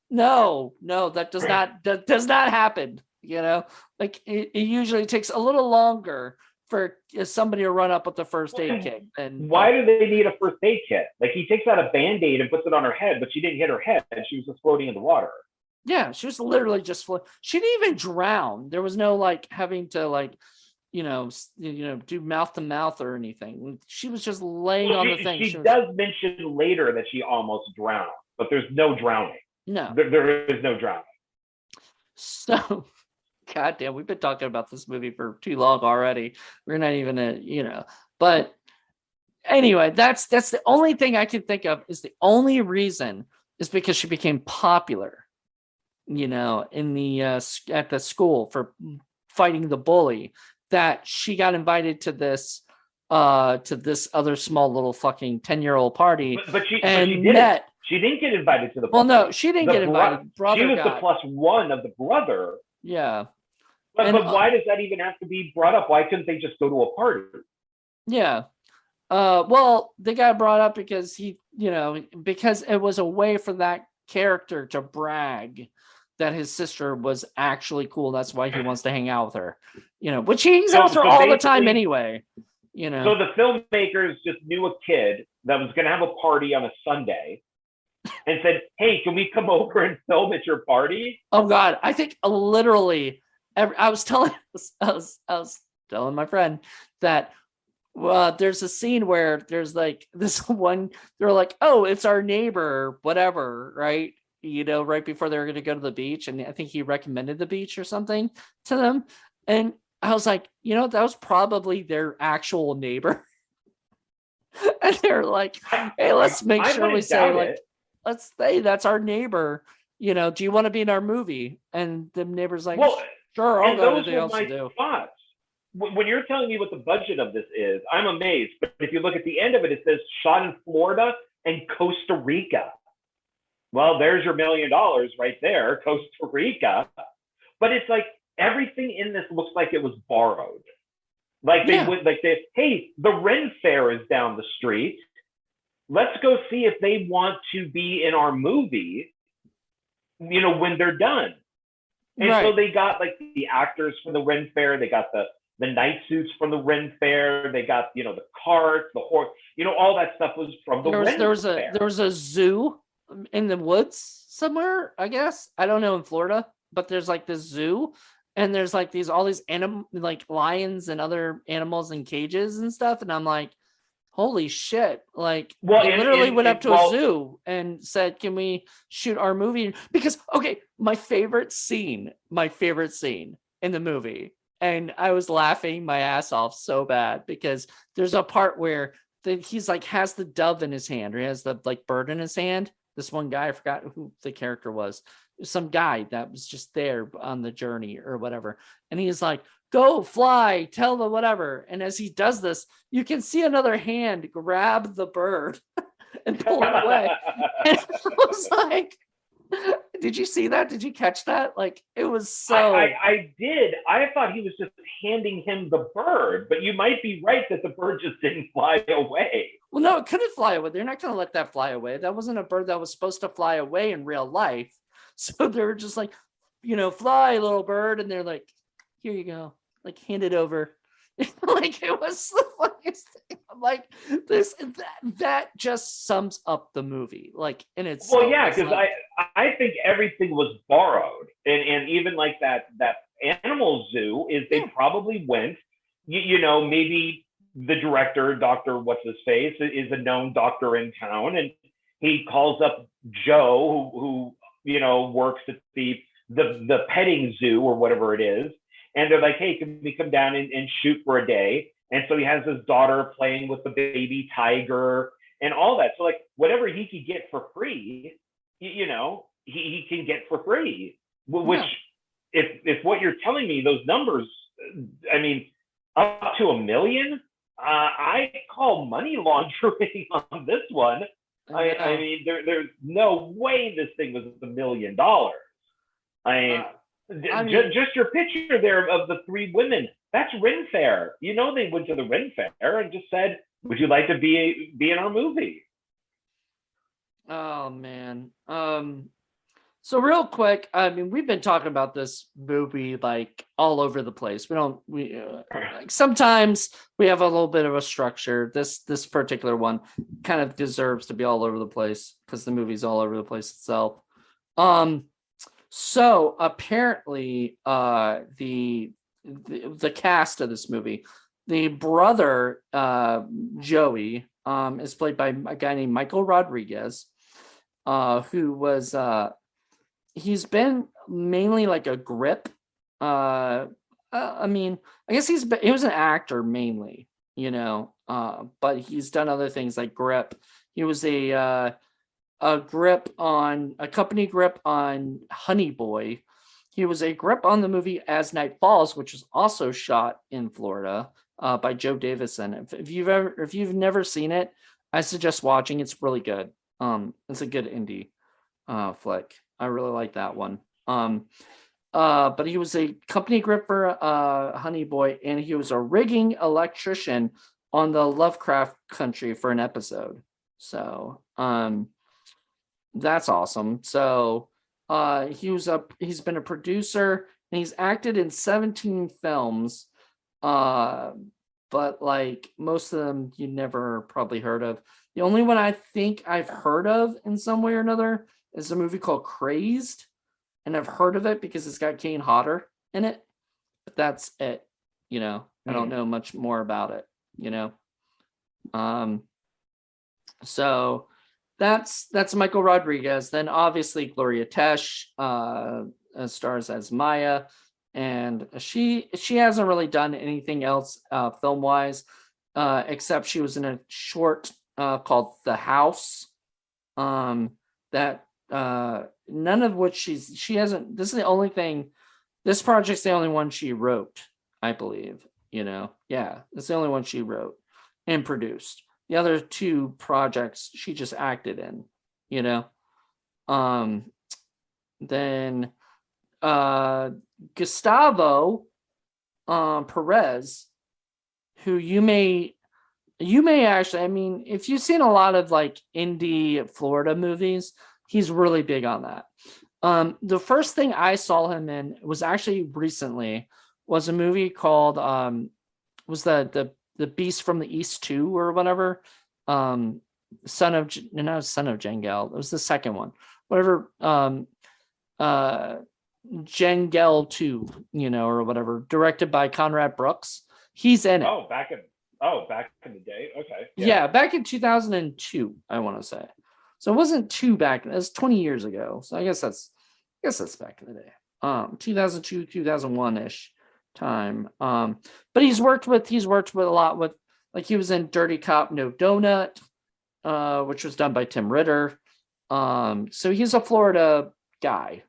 no, that does not happen. Like it usually takes a little longer for somebody to run up with the first aid kit. And why do they need a first aid kit? Like, he takes out a Band-Aid and puts it on her head, but she didn't hit her head. She was just floating in the water. Yeah, she was literally just she didn't even drown. There was no like having to like, do mouth to mouth or anything. She was just laying on the thing. She does mention later that she almost drowned, but there's no drowning. No, there is no drowning. So, goddamn, we've been talking about this movie for too long already. We're not even but anyway, that's the only thing I can think of is the only reason is because she became popular, in the at the school for fighting the bully, that she got invited to this other small little fucking 10-year-old party. But she met. She didn't get invited to the party. Well, no, she didn't get invited. Brother she was the +1 of the brother. Yeah. But why does that even have to be brought up? Why couldn't they just go to a party? Yeah. Well, they got brought up because because it was a way for that character to brag that his sister was actually cool. That's why he wants to hang out with her, which he hangs out with her all the time anyway. So the filmmakers just knew a kid that was going to have a party on a Sunday and said, "Hey, can we come over and film at your party?" Oh God, I think literally. I was telling my friend that there's a scene where there's like this one. They're like, "Oh, it's our neighbor, whatever," right? Right before they were going to go to the beach, and I think he recommended the beach or something to them, and I was like, that was probably their actual neighbor. And they're like, "Hey, let's make sure we say like, let's say that's our neighbor. Do you want to be in our movie?" And the neighbor's like, "Well, sure, I'll go to those are my thoughts." When you're telling me what the budget of this is, I'm amazed. But if you look at the end of it, it says shot in Florida and Costa Rica. Well, there's your $1 million right there, Costa Rica. But it's like everything in this looks like it was borrowed. Like they would, hey, the Ren Fair is down the street. Let's go see if they want to be in our movie, when they're done. And so they got like the actors from the Ren Fair. They got the night suits from the Ren Fair. They got, the carts, the horse, all that stuff was from the Ren Fair. There was a zoo in the woods somewhere, I guess. I don't know, in Florida, but there's like this zoo, and there's like all these like lions and other animals in cages and stuff. And I'm like, holy shit. Like, they literally went up to a zoo and said, "Can we shoot our movie?" Because, okay, my favorite scene in the movie, and I was laughing my ass off so bad, because there's a part where he's like has the dove in his hand, or he has the like bird in his hand. This one guy, I forgot who the character was. Some guy that was just there on the journey or whatever. And he's like, "Go fly, tell them whatever." And as he does this, you can see another hand grab the bird and pull it away. And I was like, did you see that? Did you catch that? Like, it was so... I did. I thought he was just handing him the bird, but you might be right that the bird just didn't fly away. Well, no, it couldn't fly away. They're not going to let that fly away. That wasn't a bird that was supposed to fly away in real life. So they were just like, "Fly, little bird." And they're like, "Here you go." Like, hand it over. Like, it was the funniest thing. I'm like, that just sums up the movie. Like, in itself. Well, yeah, because I think everything was borrowed. And even like that animal zoo is they probably went, maybe the director, Dr. What's-His-Face, is a known doctor in town, and he calls up Joe, who works at the petting zoo or whatever it is. And they're like, "Hey, can we come down and shoot for a day?" And so he has his daughter playing with the baby tiger and all that. So like whatever he could get for free, he can get for free. Which, if what you're telling me, those numbers, I mean, up to $1 million, I call money laundering on this one. I mean, there's no way this thing was $1 million. Just your picture there of the three women, that's Ren Fair. They went to the Ren Fair and just said, "Would you like to be in our movie?" Oh man. So real quick, I mean, we've been talking about this movie like all over the place. We like sometimes we have a little bit of a structure. This particular one kind of deserves to be all over the place because the movie's all over the place itself. Um, so apparently, the cast of this movie, the brother Joey, is played by a guy named Michael Rodriguez, who was he's been mainly like a grip. I mean, I guess he was an actor mainly, but he's done other things like grip. He was a grip on a company grip on Honey Boy. He was a grip on the movie As Night Falls, which was also shot in Florida by Joe Davison. If you've never seen it, I suggest watching. It's really good. It's a good indie flick. I really like that one. But he was a company gripper, Honey Boy, and he was a rigging electrician on the Lovecraft Country for an episode. So, that's awesome. So, he's been a producer and he's acted in 17 films. But like most of them you never probably heard of. The only one I think I've heard of in some way or another is a movie called Crazed, and I've heard of it because it's got Kane Hodder in it. But that's it. I don't know much more about it. So that's Michael Rodriguez. Then obviously Gloria Tesh stars as Maya, and she hasn't really done anything else film wise, except she was in a short called The House. That none of which she hasn't. This is the only thing. This project's the only one she wrote, I believe. Yeah, it's the only one she wrote and produced. The other two projects she just acted in. Then Gustavo Perez, who you may actually, I mean, if you've seen a lot of like indie Florida movies, he's really big on that. The first thing I saw him in was actually recently, was a movie called was the Beast from the East 2 or whatever. Son of Jengel. It was the second one. Whatever. Jengel 2, or whatever, directed by Conrad Brooks. He's in it. Back in the day. Okay. Yeah, back in 2002, I want to say. So it wasn't too back. It was 20 years ago. So I guess that's back in the day. 2002, 2001-ish time. But he's worked with a lot with, like, he was in Dirty Cop No Donut, which was done by Tim Ritter. So he's a Florida guy,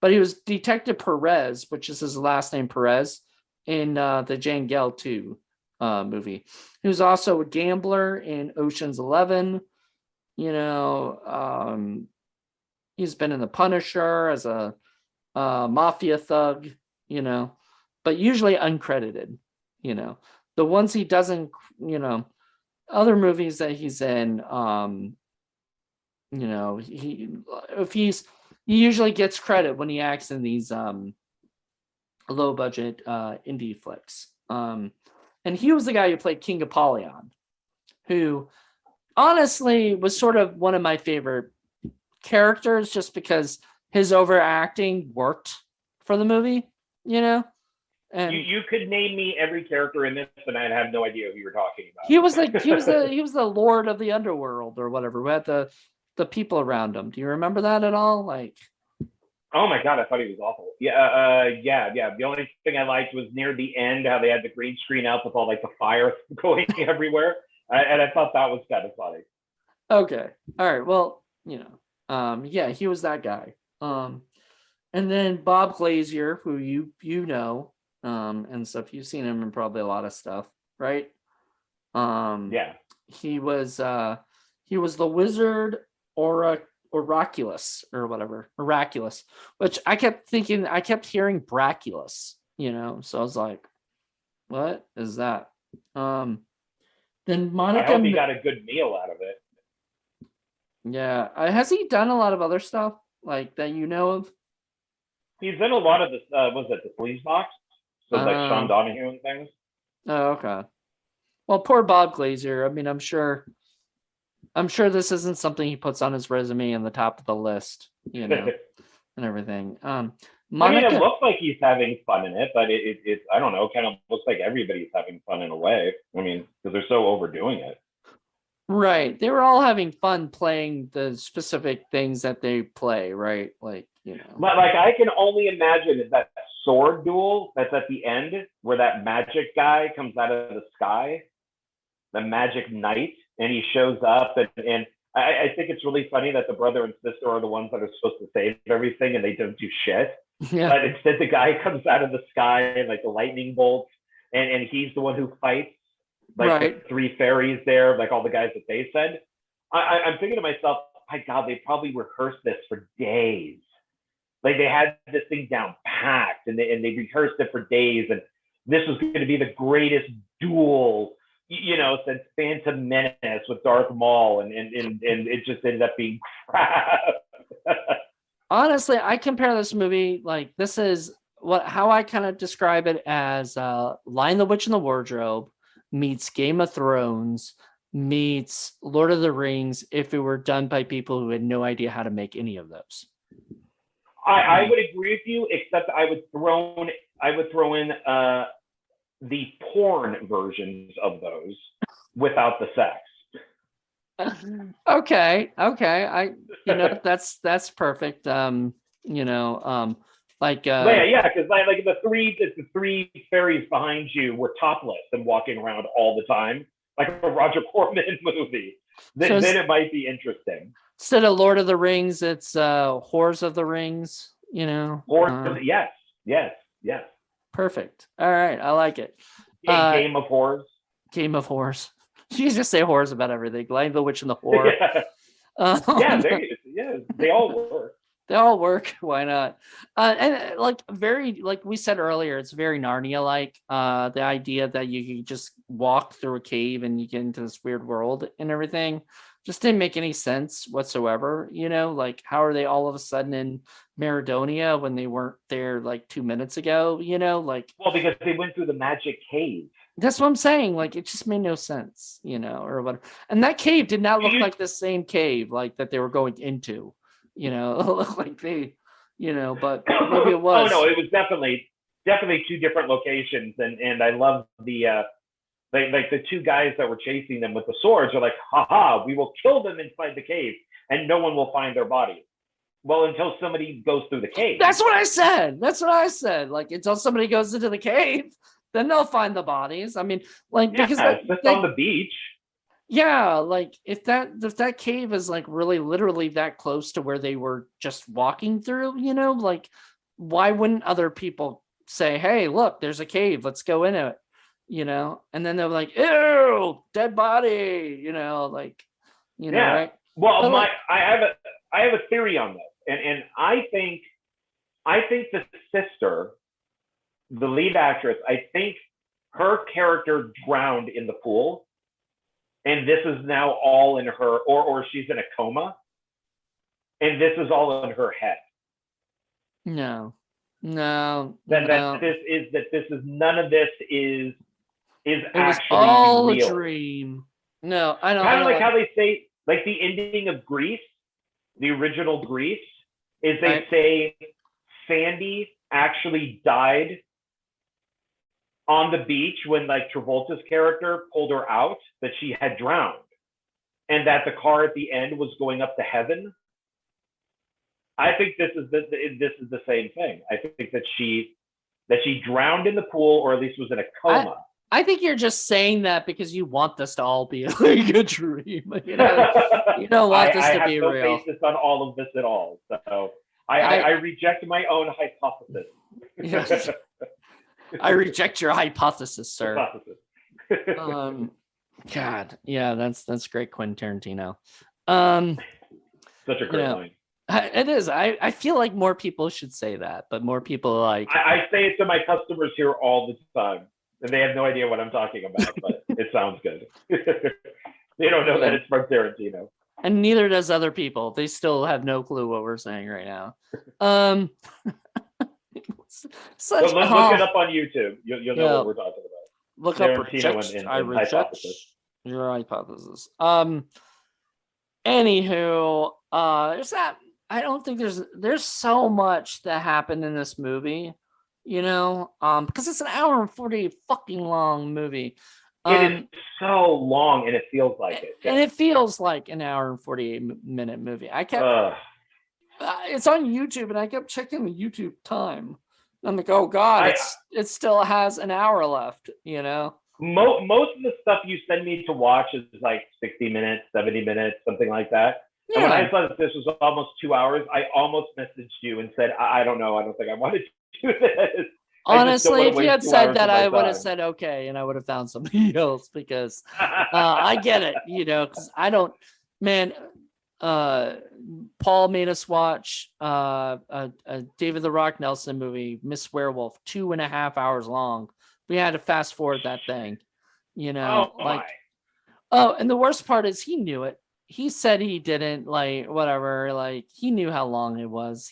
but he was Detective Perez, which is his last name, Perez, in the Jangel 2 movie. He was also a gambler in Ocean's 11. He's been in The Punisher as a mafia thug, but usually uncredited. The ones he doesn't, other movies that he's in, he usually gets credit when he acts in these low budget indie flicks. And he was the guy who played King Apollyon, who honestly was sort of one of my favorite characters, just because his overacting worked for the movie, And you could name me every character in this, and I'd have no idea who you're talking about. He was the Lord of the Underworld or whatever, who had the people around him. Do you remember that at all? Like, oh my God, I thought he was awful. Yeah. The only thing I liked was near the end how they had the green screen out with all like the fire going everywhere, and I thought that was kind of funny. Okay, all right. Well, yeah, he was that guy. And then Bob Glazier, who you know, and stuff. You've seen him in probably a lot of stuff, right? Yeah. He was the wizard Oraculus or whatever, Oraculus, which I kept hearing Braculus, so I was like, what is that? Then Monica, I hope he got a good meal out of it. Yeah. Has he done a lot of other stuff? like that you know of? He's in a lot of the was it the Police Box? So like Sean Um, Donahue and things. oh, okay. Well, poor Bob Glazer. I mean, I'm sure this isn't something he puts on his resume in the top of the list, and everything. I mean, it Monica, looks like he's having fun in it, but it I don't know, kind of looks like everybody's having fun in a way. I mean, because they're so overdoing it. right? They were all having fun playing the specific things that they play, right? But like, I can only imagine that sword duel that's at the end, where that magic guy comes out of the sky, the magic knight, and he shows up, and I think it's really funny that the brother and sister are the ones that are supposed to save everything, and they don't do shit. Yeah, But instead, the guy comes out of the sky and like the lightning bolts, and he's the one who fights like the right. three fairies there, like all the guys that they said. I'm thinking to myself, my God, they probably rehearsed this for days. Like they had this thing down packed, and they rehearsed it for days, and this was going to be the greatest duel, since Phantom Menace with Darth Maul, and it just ended up being crap. Honestly, I compare this movie like this is how I kind of describe it as Lion the Witch in the Wardrobe meets Game of Thrones meets Lord of the Rings if it were done by people who had no idea how to make any of those. I would agree with you, except I would throw in the porn versions of those without the sex. Okay. That's perfect. Like Yeah, because like the three fairies behind you were topless and walking around all the time, like a Roger Corman movie. Then it might be interesting. Instead of Lord of the Rings, it's Whores of the Rings, Yes. Perfect. All right, I like it. Game of Whores. Game of Whores. You just say whores about everything. Lion the Witch and the Whore. They all work. They all work. Why not? And like we said earlier, it's very Narnia-like. The idea that you can just walk through a cave and you get into this weird world and everything just didn't make any sense whatsoever. Like how are they all of a sudden in Maradonia when they weren't there like 2 minutes ago? Well, because they went through the magic cave. That's what I'm saying. Like it just made no sense, or whatever. And that cave did not look like the same cave like that they were going into. Like they, but maybe it was. Oh no, it was definitely two different locations, and I love the like the two guys that were chasing them with the swords are like, haha, we will kill them inside the cave, and no one will find their bodies. Well, until somebody goes through the cave. That's what I said. Like until somebody goes into the cave, then they'll find the bodies. I mean, like because it's on the beach. Yeah, like if that cave is like really literally that close to where they were just walking through, like why wouldn't other people say, "Hey, look, there's a cave. Let's go in it." And then they're like, "Ew, dead body," right? Well, I have a theory on this. And I think the sister, the lead actress, I think her character drowned in the pool. And this is now all in her, or she's in a coma, and this is all in her head. No. That this is none of this is it actually was all real. A dream. No, I don't. Kind of like how they say, like the ending of Grease, the original Grease, is they say Sandy actually died on the beach when like Travolta's character pulled her out, that she had drowned, and that the car at the end was going up to heaven. I think this is the same thing. I think that she drowned in the pool, or at least was in a coma. I think you're just saying that because you want this to all be like a dream. You don't want this to be real. I have no basis on all of this at all. So I reject my own hypothesis. Yes. I reject your hypothesis, sir. God, yeah, that's great, Quentin Tarantino. Such a great line. It is. I feel like more people should say that, but more people like. I say it to my customers here all the time, and they have no idea what I'm talking about, but it sounds good. They don't know that it's from Tarantino. And neither does other people. They still have no clue what we're saying right now. Um, such Look it up on YouTube. You'll know yeah. what we're talking about. Look up Tarantino reject. in, I in reject Hypothesis. your hypothesis. Anywho, there's that. I don't think there's so much that happened in this movie, because it's an hour and 40 fucking long movie. It is so long, and it feels like it. And it feels like an hour and 48-minute movie. I kept it's on YouTube, and I kept checking the YouTube time. I'm like, oh god, it still has an hour left. Most of the stuff you send me to watch is like 60 minutes, 70 minutes, something like that. Yeah. And when I saw that this was almost 2 hours, I almost messaged you and said, I don't know. I don't think I want to do this. Honestly, if you had said that, I would have said okay, and I would have found somebody else because I get it, because I don't, man. Paul made us watch a David the Rock Nelson movie, Miss Werewolf, 2.5 hours long. We had to fast forward that thing, Oh, and the worst part is he knew it. He said he didn't, whatever, he knew how long it was.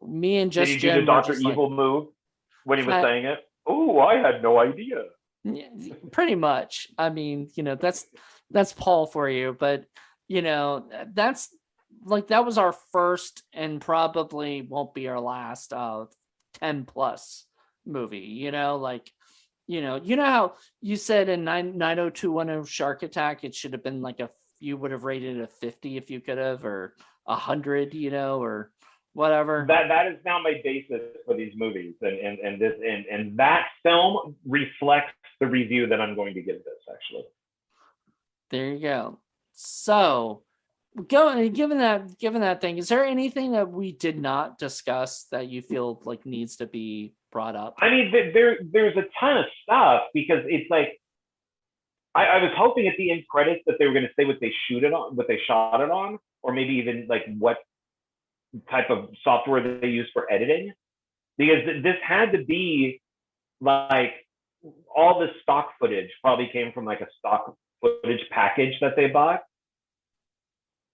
Me and just Did he do the Dr. Evil move when he was saying it? Oh, I had no idea. Pretty much. I mean, that's Paul for you, but that's that was our first and probably won't be our last 10 plus movie, you know how you said in 90210 Shark Attack it should have been you would have rated it a 50 if you could have, or 100, or whatever. That is now my basis for these movies, and that film reflects the review that I'm going to give this, actually. There you go. So given that thing, is there anything that we did not discuss that you feel needs to be brought up? I mean, there's a ton of stuff, because it's I was hoping at the end credits that they were going to say what they shot it on, or maybe even what type of software that they use for editing, because this had to be all the stock footage probably came from a stock footage package that they bought,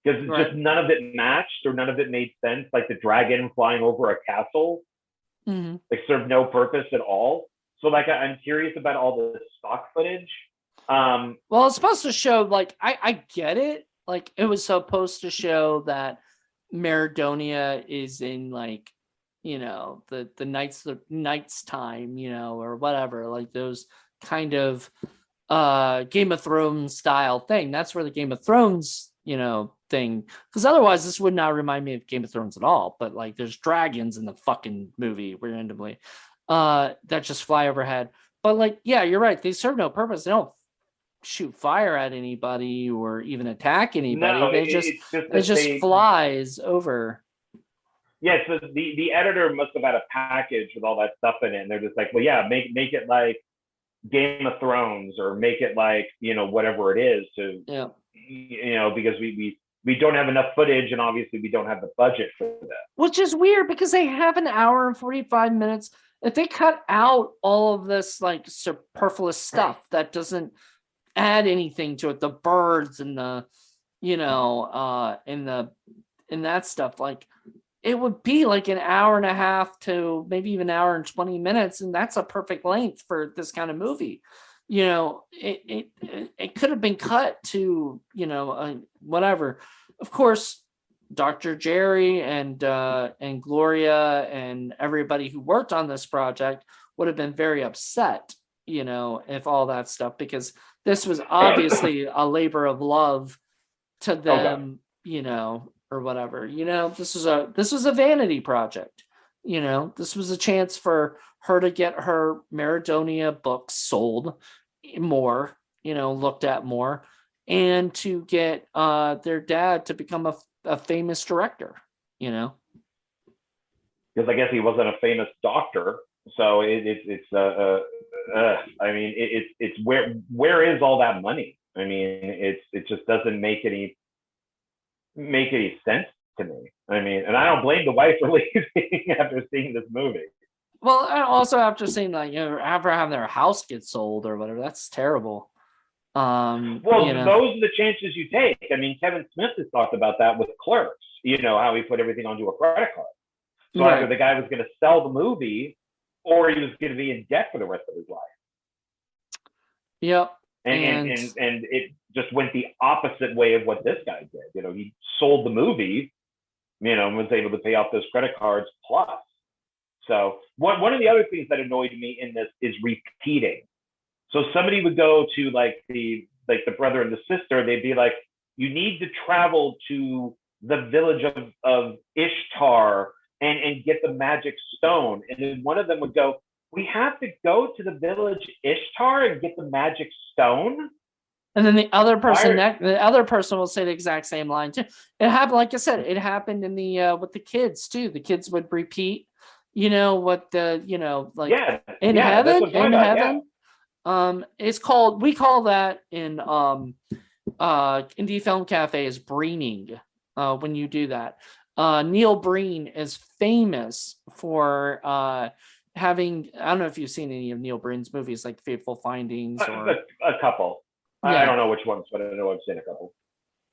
because just none of it matched or none of it made sense. The dragon flying over a castle, served no purpose at all. So I'm curious about all the stock footage. Well, it's supposed to show I get it. It was supposed to show that Maradonia is in the night's time, or whatever, those kind of Game of Thrones style thing. That's where the Game of Thrones thing, because otherwise this would not remind me of Game of Thrones at all. But there's dragons in the fucking movie randomly that just fly overhead. But yeah, you're right, they serve no purpose. They don't shoot fire at anybody or even attack anybody. No, it just flies over. Yeah, so the editor must have had a package with all that stuff in it, and they're just well, yeah, make it like Game of Thrones, or make it whatever it is, to because we don't have enough footage, and obviously we don't have the budget for that. Which is weird, because they have an hour and 45 minutes. If they cut out all of this superfluous stuff that doesn't add anything to it, the birds and the and that stuff, it would be an hour and a half to maybe even an hour and 20 minutes, and that's a perfect length for this kind of movie. It could have been cut to whatever. Of course, Dr. Jerry and Gloria and everybody who worked on this project would have been very upset, if all that stuff, because this was obviously a labor of love to them, or whatever. This was a vanity project. This was a chance for her to get her Maradonia books sold more, looked at more, and to get their dad to become a famous director, Because I guess he wasn't a famous doctor. So it's I mean, it's where is all that money? I mean, it just doesn't make any sense to me. I mean, and I don't blame the wife for leaving after seeing this movie. Well, also after seeing after having their house get sold or whatever, that's terrible. Well, those are the chances you take. I mean, Kevin Smith has talked about that with Clerks, how he put everything onto a credit card. So either the guy was going to sell the movie or he was going to be in debt for the rest of his life. Yep. And it just went the opposite way of what this guy did. He sold the movie, and was able to pay off those credit cards plus. So one of the other things that annoyed me in this is repeating. So somebody would go to the brother and the sister, they'd be like, you need to travel to the village of Ishtar and get the magic stone. And then one of them would go, we have to go to the village Ishtar and get the magic stone. And then the other person will say the exact same line too. It happened, like I said, it happened in the with the kids too. The kids would repeat, what the in heaven. It's called, we call that in Indie Film Cafe is breening. When you do that, Neil Breen is famous for having, I don't know if you've seen any of Neil Breen's movies like Fateful Findings or a couple. Yeah. I don't know which ones, but I know I've seen a couple.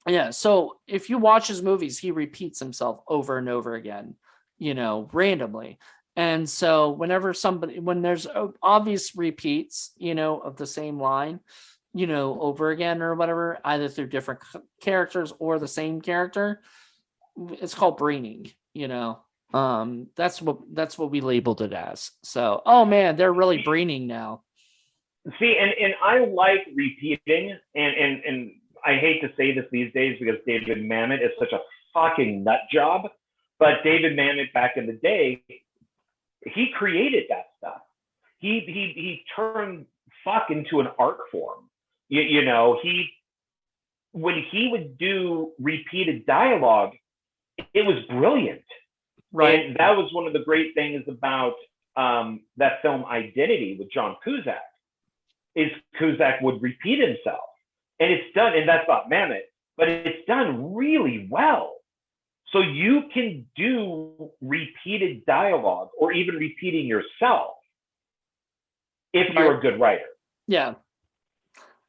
Yeah. So if you watch his movies, he repeats himself over and over again, randomly. And so when there's obvious repeats, of the same line, over again or whatever, either through different characters or the same character, it's called braining, that's what we labeled it as. So, oh man, they're really braining now. See, and I like repeating, and I hate to say this these days because David Mamet is such a fucking nut job, but David Mamet back in the day, he created that stuff. He turned fuck into an art form. When he would do repeated dialogue, it was brilliant. Right. And that was one of the great things about that film Identity with John Cusack, is Cusack would repeat himself. And it's done, and that's not Mamet, but it's done really well. So you can do repeated dialogue or even repeating yourself if you're a good writer. Yeah.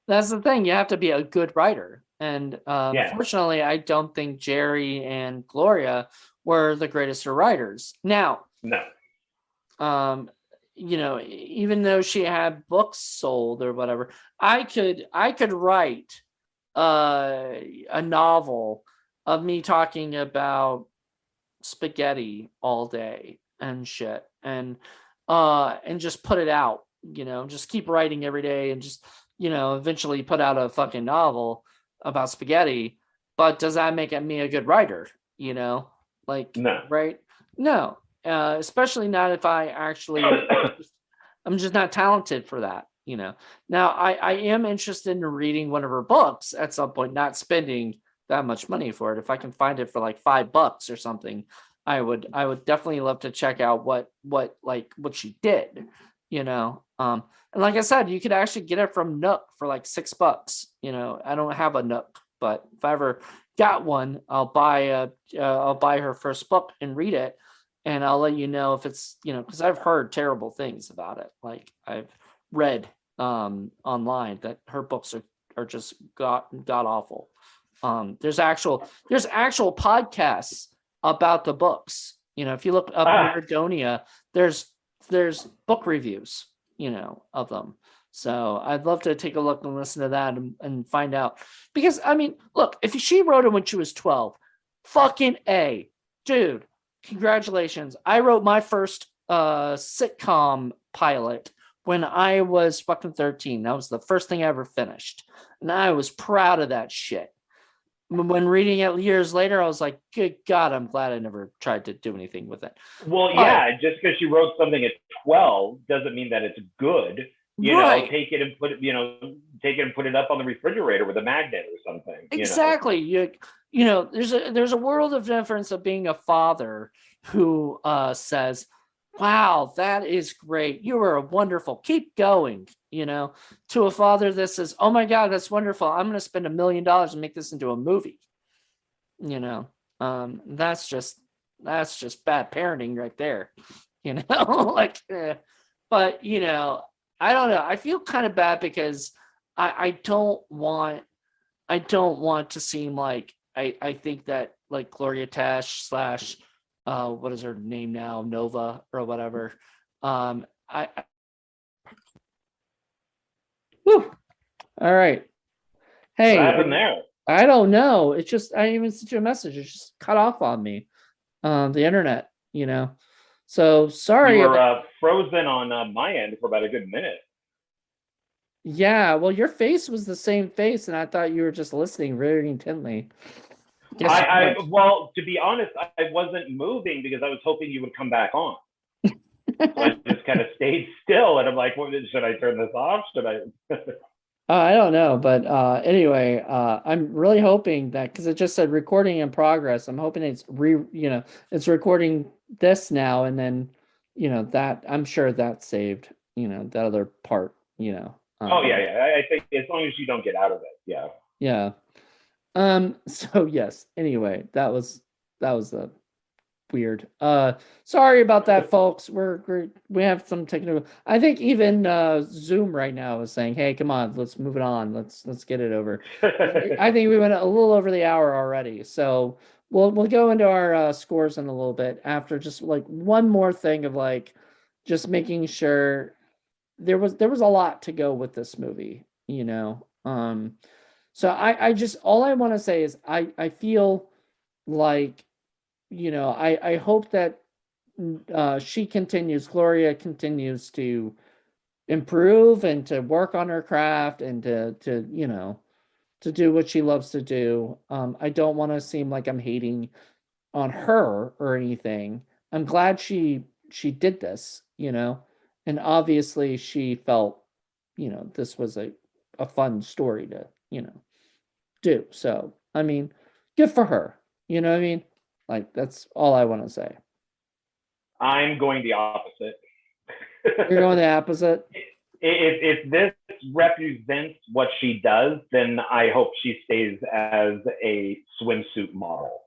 That's the thing. You have to be a good writer. And fortunately, I don't think Jerry and Gloria were the greatest of writers. Now, no. Even though she had books sold or whatever, I could write a novel of me talking about spaghetti all day and shit, and just put it out, just keep writing every day and just, eventually put out a fucking novel about spaghetti. But does that make me a good writer? No. Right? No. Especially not if I actually, I'm just not talented for that, Now I am interested in reading one of her books at some point, not spending that much money for it. If I can find it for like $5 or something, I would definitely love to check out what she did, and like I said, you could actually get it from Nook for like $6. I don't have a Nook, but if I ever got one, I'll buy her first book and read it. And I'll let you know if it's, because I've heard terrible things about it. Like I've read online that her books are just god awful. There's actual podcasts about the books. If you look up Maradonia, there's book reviews, of them. So I'd love to take a look and listen to that and find out. Because I mean, look, if she wrote it when she was 12, fucking A, dude. Congratulations. I wrote my first sitcom pilot when I was fucking 13. That was the first thing I ever finished. And I was proud of that shit. When reading it years later, I was like, good God, I'm glad I never tried to do anything with it. Well, just because you wrote something at 12 doesn't mean that it's good. Take it and put it up on the refrigerator with a magnet or something. Exactly. There's a world of difference of being a father who says, wow, that is great. You are wonderful. Keep going, to a father that says, oh my God, that's wonderful. I'm going to spend $1 million and make this into a movie. That's just bad parenting right there, but I don't know. I feel kind of bad because I don't want to seem like I think that like Gloria Tesh slash what is her name now, Nova or whatever. I whew, all right. What Hey, happened there? I don't know. It's just I even sent you a message. It's just cut off on me. The internet, you know. So You sorry were about. frozen on my end for about a good minute. Yeah, well, your face was the same face, and I thought you were just listening very intently. Guess you I weren't. well, to be honest, I wasn't moving because I was hoping you would come back on. So I just kind of stayed still, and I'm like, well, should I turn this off? Should I? I don't know, but anyway, I'm really hoping that because it just said recording in progress. I'm hoping it's recording this now, and then, that I'm sure that's saved. That other part. Oh yeah, yeah. I think as long as you don't get out of it, yeah. Yeah. So yes. Anyway, that was a weird. Sorry about that, folks. We have some technical. I think even Zoom right now is saying, "Hey, come on, let's move it on. Let's get it over." I think we went a little over the hour already, so we'll go into our scores in a little bit after just like one more thing of like just making sure there was a lot to go with this movie, So I just all I want to say is I feel like I hope that Gloria continues to improve and to work on her craft and to do what she loves to do. I don't want to seem like I'm hating on her or anything. I'm glad she did this, and obviously she felt, this was a fun story to, do. So, I mean, good for her. You know what I mean? Like that's all I want to say. I'm going the opposite. You're going the opposite. If this represents what she does, then I hope she stays as a swimsuit model.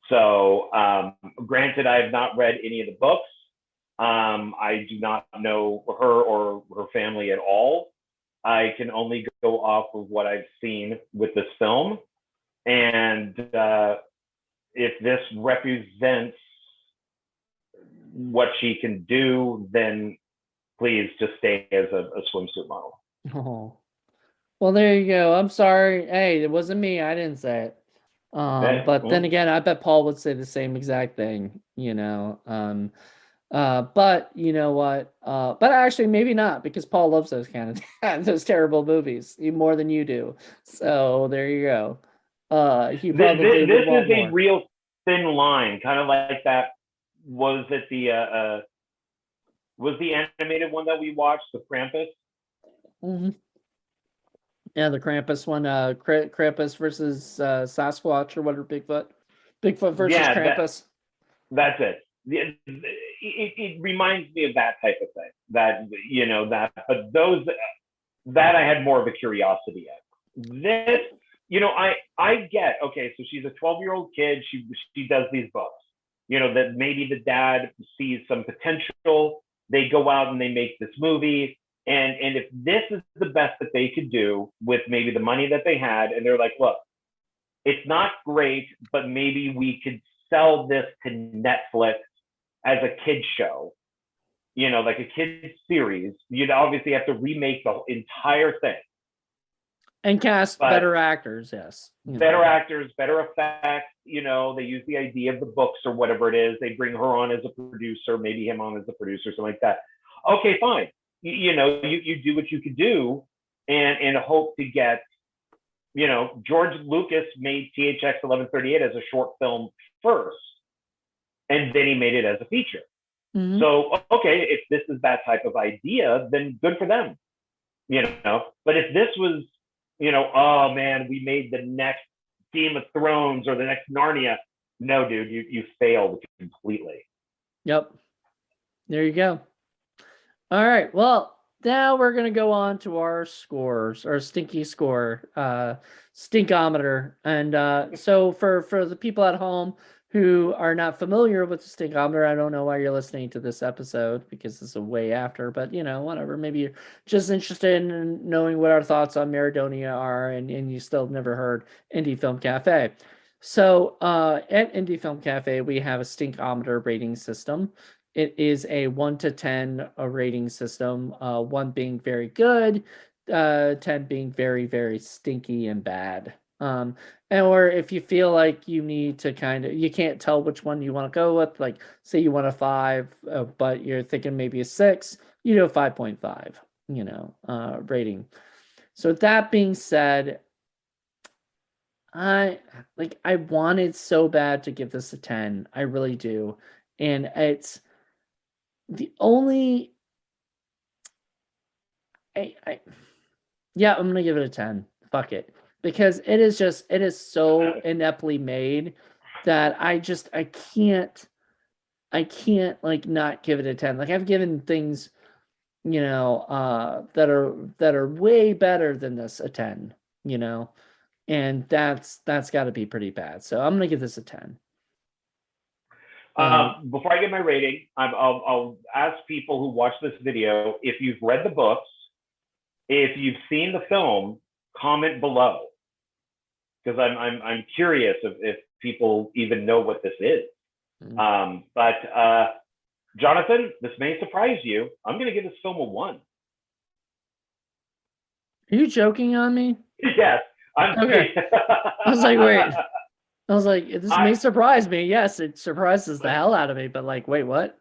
So, granted, I have not read any of the books. I do not know her or her family at all. I can only go off of what I've seen with this film. And if this represents what she can do, then please just stay as a swimsuit model. Oh, well, there you go. I'm sorry. Hey, it wasn't me. I didn't say it. But then again, I bet Paul would say the same exact thing, but you know what? But actually, maybe not because Paul loves those kind of those terrible movies even more than you do. So there you go. He probably would this want is a more. real thin line, kind of like that. Was it was the animated one that we watched, the Krampus? Mm-hmm. Yeah, the Krampus one, Krampus versus Sasquatch or whatever, Bigfoot versus Yeah, Krampus. that's it. It reminds me of that type of thing. That but those that I had more of a curiosity at. This, I get, okay. So she's a 12-year-old kid. She does these books. That maybe the dad sees some potential. They go out and they make this movie. And if this is the best that they could do with maybe the money that they had, and they're like, look, it's not great, but maybe we could sell this to Netflix as a kid show, like a kid series. You'd obviously have to remake the entire thing and cast better actors. Yes, better actors, better effects. They use the idea of the books or whatever it is. They bring her on as a producer, maybe him on as a producer, something like that. Okay, fine. You do what you could do, and hope to get. George Lucas made THX 1138 as a short film first, and then he made it as a feature. Mm-hmm. So, okay, if this is that type of idea, then good for them. But if this was, oh man, we made the next Game of Thrones or the next Narnia. No, dude, you failed completely. Yep. There you go. All right. Well, now we're going to go on to our scores, our stinky score, stinkometer. And so for the people at home who are not familiar with the stinkometer, I don't know why you're listening to this episode because this is way after, but whatever. Maybe you're just interested in knowing what our thoughts on Maradonia are, and you still never heard Indie Film Cafe. So at Indie Film Cafe, we have a stinkometer rating system. It is a 1 to 10 rating system, 1 being very good, 10 being very, very stinky and bad. Or if you feel like you need to you can't tell which one you want to go with, like say you want a 5, but you're thinking maybe a 6, you do a 5.5, rating. So that being said, I wanted so bad to give this a 10. I really do. And it's the only yeah, I'm gonna give it a 10. Fuck it. Because it is so ineptly made that I can't like not give it a 10. Like I've given things, that are way better than this a 10, and that's got to be pretty bad. So I'm gonna give this a 10. Before I give my rating, I'll ask people who watch this video if you've read the books, if you've seen the film, comment below, because I'm curious if people even know what this is. But Jonathan, this may surprise you. I'm going to give this film a 1. Are you joking on me? Yes. Okay. I was like, wait. I was like, this may surprise me. Yes, it surprises the hell out of me. But like, wait, what?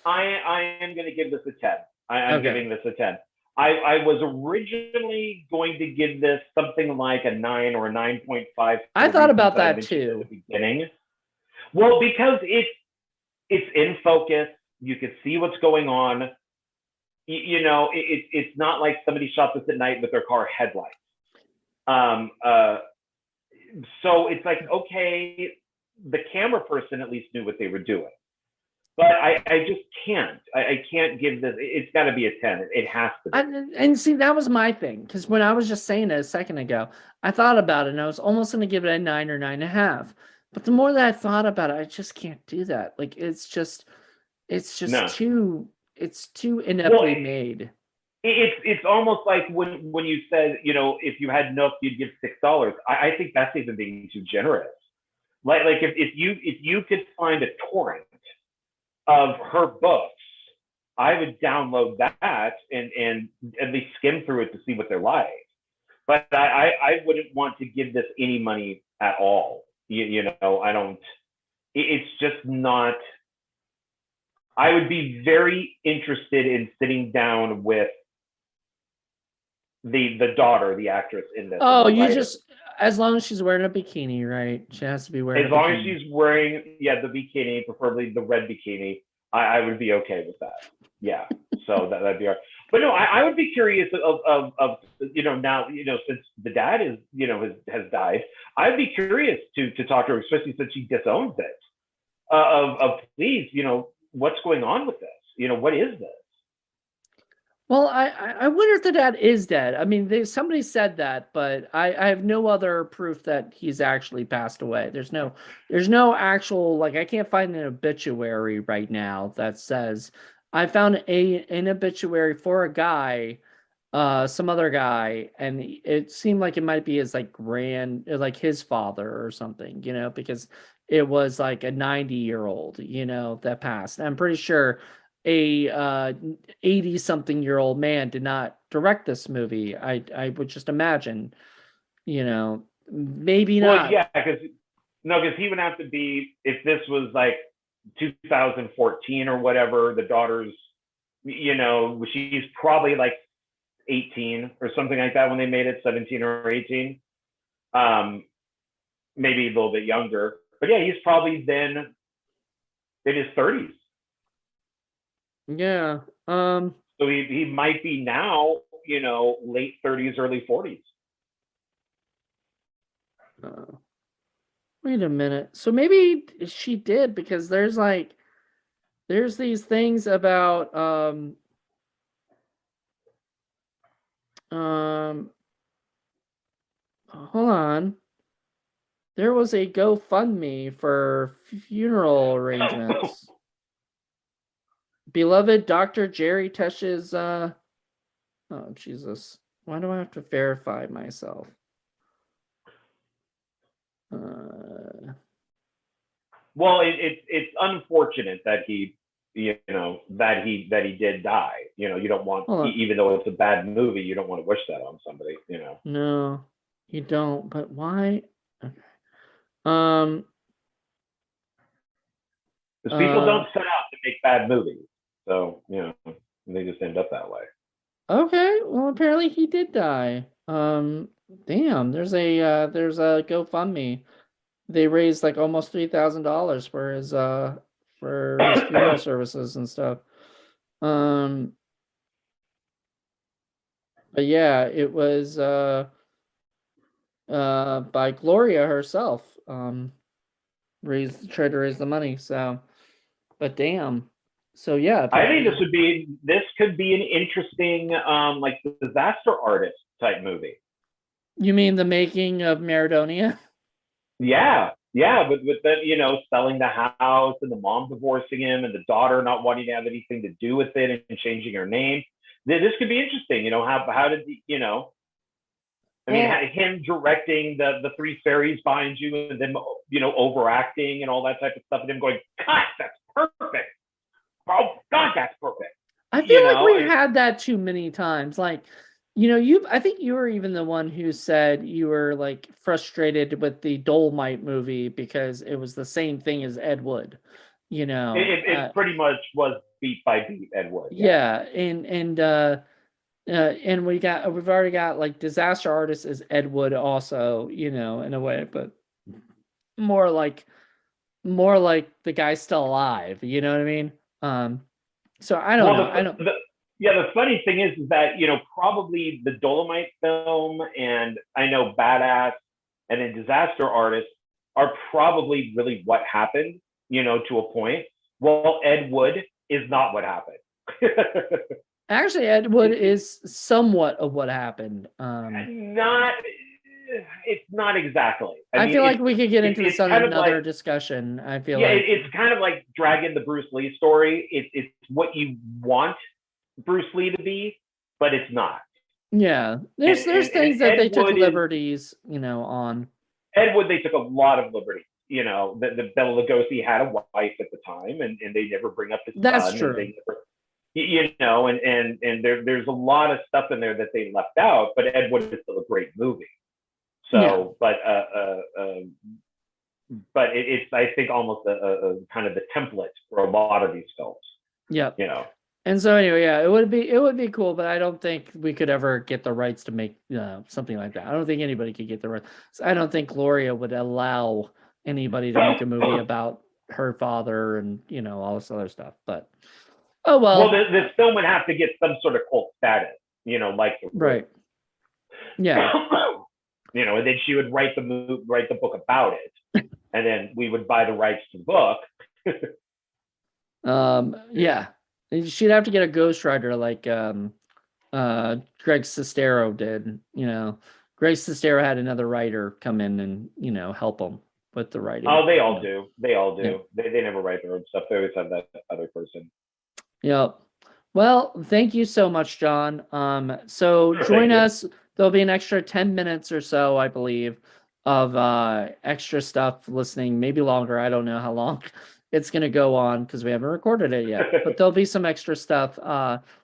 I am going to give this a 10. I'm giving this a 10. I was originally going to give this something like a 9 or a 9.5. I thought about that too. At the beginning. Well, because it's in focus. You can see what's going on. It's not like somebody shot this at night with their car headlights. So it's like, okay, the camera person at least knew what they were doing. But I just can't. I can't give this. It's got to be a 10. It has to be. And see, that was my thing. Because when I was just saying it a second ago, I thought about it and I was almost going to give it a 9 or 9.5. But the more that I thought about it, I just can't do that. Like, it's just too ineptly made. It's almost like when you said, if you had Nook, you'd give $6. I think that's even being too generous. Like if you could find a torrent of her books, I would download that and at least skim through it to see what they're like. But I wouldn't want to give this any money at all. I don't. It's just not. I would be very interested in sitting down with the daughter, the actress in this. Oh, you just, as long as she's wearing a bikini, right? She has to be wearing. As long as she's wearing, the bikini, preferably the red bikini, I would be okay with that. Yeah, so that'd be all right. But no, I would be curious of now, since the dad is has died, I'd be curious to talk to her, especially since she disowns it. Of please, what's going on with this? What is this? Well, I wonder if the dad is dead. I mean, somebody said that, but I have no other proof that he's actually passed away. There's no actual, like, I can't find an obituary right now that says. I found an obituary for a guy, some other guy, and it seemed like it might be his like his father or something, because it was like a 90-year-old, that passed. I'm pretty sure a 80-something-year-old man did not direct this movie. I would just imagine, maybe not. Well, yeah, because he would have to be, if this was like 2014 or whatever, the daughter's, she's probably like 18 or something like that when they made it, 17 or 18, maybe a little bit younger. But yeah, he's probably then in his 30s. Yeah. So he might be now, late 30s, early 40s. Wait a minute. So maybe she did, because there's these things about hold on. There was a GoFundMe for funeral arrangements. Beloved Dr. Jerry Tesh's, oh, Jesus. Why do I have to verify myself? Well, it's unfortunate that he that he did die. You don't want, even though it's a bad movie, you don't want to wish that on somebody. No, you don't. But why? Okay. Because people don't set out to make bad movies, so they just end up that way. Okay, well, apparently he did die. Damn, there's a GoFundMe. They raised like almost $3,000 for his funeral services and stuff. But yeah, it was by Gloria herself. Tried to raise the money. So, but damn. So yeah, I think this could be an interesting like disaster artist type movie. You mean the making of Maradonia? Yeah, with the selling the house and the mom divorcing him and the daughter not wanting to have anything to do with it and changing her name. This could be interesting. How did I mean, him directing the three fairies behind you and then overacting and all that type of stuff, and him going, God, that's perfect. Oh God, that's perfect. I feel like we had that too many times. Like, I think you were even the one who said you were like frustrated with the Dolomite movie because it was the same thing as Ed Wood. It pretty much was beat by beat Ed Wood. Yeah, and we've already got like disaster artists as Ed Wood also, in a way, but more like the guy's still alive. You know what I mean? So I don't know. The funny thing is that probably the Dolomite film and I know Badass and then Disaster Artist are probably really what happened, to a point. Well, Ed Wood is not what happened. Actually, Ed Wood is somewhat of what happened. It's not exactly. I feel like we could get into this on another discussion. I feel like it's kind of like dragging the Bruce Lee story. It's what you want Bruce Lee to be, but it's not. Yeah, there's things that they took liberties, on. Ed Wood, they took a lot of liberties. The Bela Lugosi had a wife at the time, and they never bring up his son. That's true. And there's a lot of stuff in there that they left out, but Ed Wood is still a great movie. So, yeah. But it's I think almost a kind of the template for a lot of these films. Yeah. And so anyway, yeah, it would be cool, but I don't think we could ever get the rights to make something like that. I don't think anybody could get the rights. I don't think Gloria would allow anybody to make a movie about her father and all this other stuff. But oh well. Well, this film would have to get some sort of cult status, like right. Yeah. And then she would write the book about it, and then we would buy the rights to the book. Yeah, she'd have to get a ghostwriter like Greg Sestero did. Greg Sestero had another writer come in and help him with the writing. Oh, they all do. Yeah. They never write their own stuff. They always have that other person. Yep. Well, thank you so much, John. So join us. There'll be an extra 10 minutes or so, I believe, of extra stuff listening, maybe longer. I don't know how long it's going to go on because we haven't recorded it yet. But there'll be some extra stuff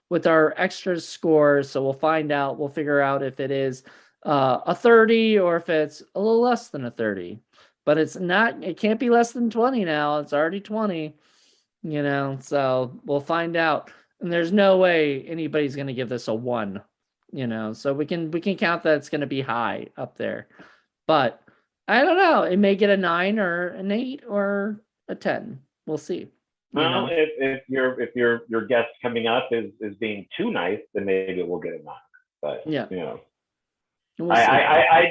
with our extra scores. So we'll find out. We'll figure out if it is a 30 or if it's a little less than a 30. But it can't be less than 20 now. It's already 20, so we'll find out. And there's no way anybody's going to give this a 1. So we can count that it's going to be high up there, but I don't know. It may get a 9 or an 8 or a 10. We'll see. Well, if your guest coming up is being too nice, then maybe we'll get a 9. But yeah, we'll I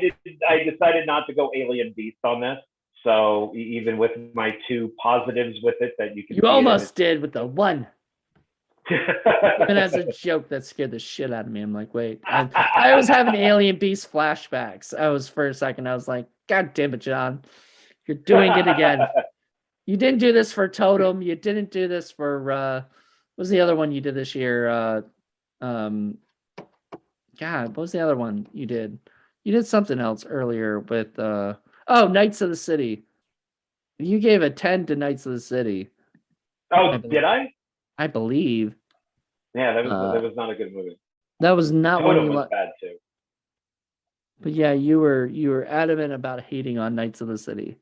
decided not to go Alien Beast on this. So even with my 2 positives with it, that you almost did with the 1. Even as a joke, that scared the shit out of me. I'm like, wait, I was having Alien Beast flashbacks. For a second, I was like, God damn it, John. You're doing it again. You didn't do this for Totem. You didn't do this for what was the other one you did this year? God, what was the other one you did? You did something else earlier with Knights of the City. You gave a 10 to Knights of the City. Oh, did I? I believe. Yeah, that was not a good movie. That was not Totem one you was bad too. But yeah, you were adamant about hating on Knights of the City.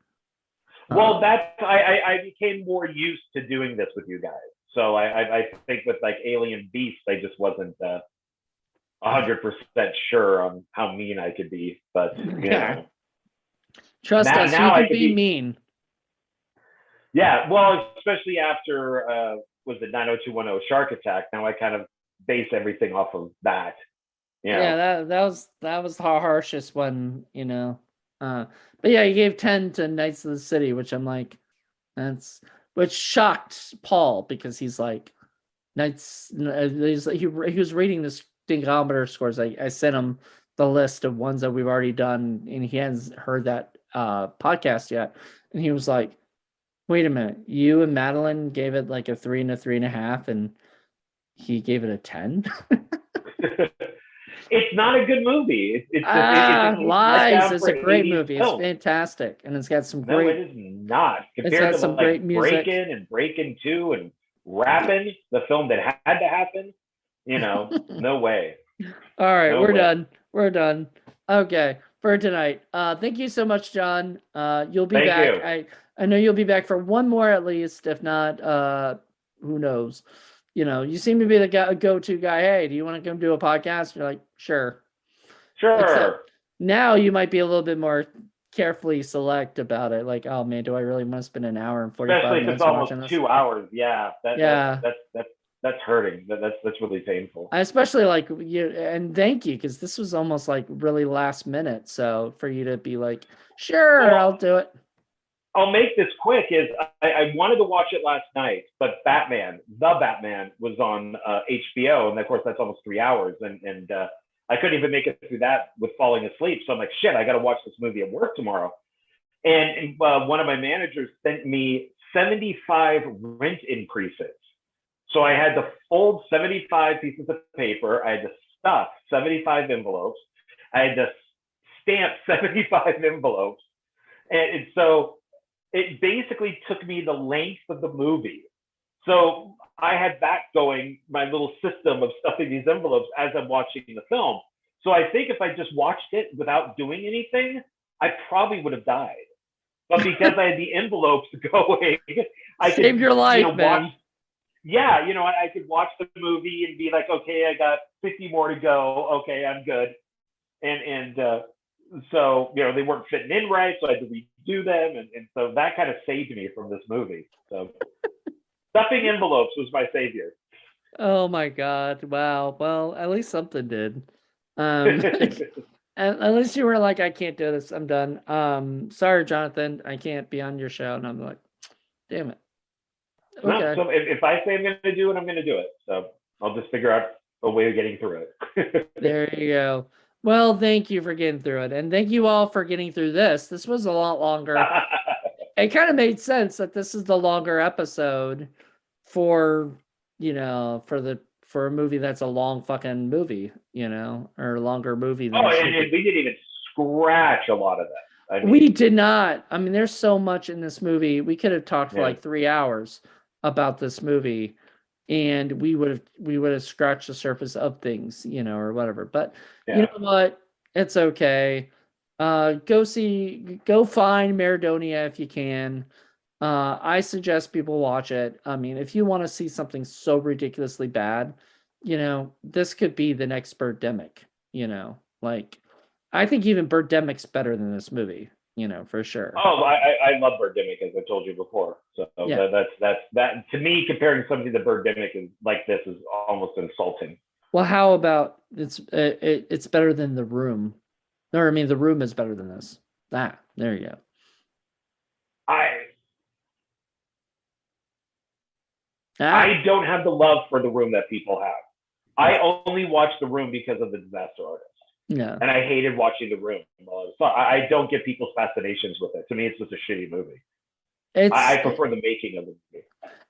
Well, I became more used to doing this with you guys. So I think with like Alien Beast, I just wasn't 100% sure on how mean I could be. But you know, trust us, you can be mean. Yeah, well, especially after was it 90210 Shark Attack? Now I kind of base everything off of that. You know? Yeah, that was the harshest one, you know. But yeah, you gave 10 to Knights of the City, which I'm like, which shocked Paul because he's like, Knights. He was reading the stinkometer scores. I sent him the list of ones that we've already done, and he hasn't heard that podcast yet. And he was like, "Wait a minute, you and Madeline gave it like a 3 and a 3.5, and he gave it a 10." It's not a good movie. It's lies. It's a great movie. It's fantastic, and it's got some great. No, it is not. Compared to some great music. Breaking 2 and Rapping, the film that had to happen. You know, no way. All right, we're done. We're done. Okay, for tonight. Thank you so much, John. You'll be back. I know you'll be back for one more at least. If not, who knows? You know, you seem to be the go-to guy. Hey, do you want to come do a podcast? You're like, sure. Except now you might be a little bit more carefully select about it. Like, oh man, do I really want to spend an hour and 45 Especially minutes if it's almost watching this? 2 hours. Yeah. That's hurting. That's really painful. I especially like you, and thank you, because this was almost like really last minute. So for you to be like, sure, I'll do it. I'll make this quick. I wanted to watch it last night, but the Batman was on HBO, and of course that's almost 3 hours, and I couldn't even make it through that with falling asleep. So I'm like, shit, I got to watch this movie at work tomorrow. And one of my managers sent me 75 rent increases. So I had to fold 75 pieces of paper. I had to stuff 75 envelopes. I had to stamp 75 envelopes. And so it basically took me the length of the movie. So I had that going, my little system of stuffing these envelopes as I'm watching the film. So I think if I just watched it without doing anything, I probably would have died. But because I had the envelopes going, I saved your life, man. Yeah, I could watch the movie and be like, okay, I got 50 more to go. Okay, I'm good. And so, they weren't fitting in right, so I had to redo them. And so that kind of saved me from this movie. So stuffing envelopes was my savior. Oh my God. Wow. Well, at least something did. At least you were like, I can't do this. I'm done. Sorry, Jonathan. I can't be on your show. And I'm like, damn it. Okay. No, so if I say I'm going to do it, I'm going to do it. So I'll just figure out a way of getting through it. There you go. Well, thank you for getting through it. And thank you all for getting through this. This was a lot longer. It kind of made sense that this is the longer episode for, for a movie that's a long fucking movie, or a longer movie. Than and we didn't even scratch a lot of that. I mean, we did not. I mean, there's so much in this movie. We could have talked for like 3 hours about this movie, and we would have scratched the surface of things, or whatever. But you know what? It's okay. Go find Maradonia if you can. I suggest people watch it. I mean, if you want to see something so ridiculously bad, this could be the next Birdemic. I think even Birdemic's better than this movie, for sure. Oh, I love Birdemic, as I told you before. So that's to me, comparing something to Birdemic is like this is almost insulting. Well, how about it's better than The Room? No, I mean The Room is better than this. There you go. I don't have the love for The Room that people have. I only watch The Room because of the Disaster Artist. Yeah. And I hated watching The Room. So I don't get people's fascinations with it. To me, it's just a shitty movie. I It's prefer the making of the movie.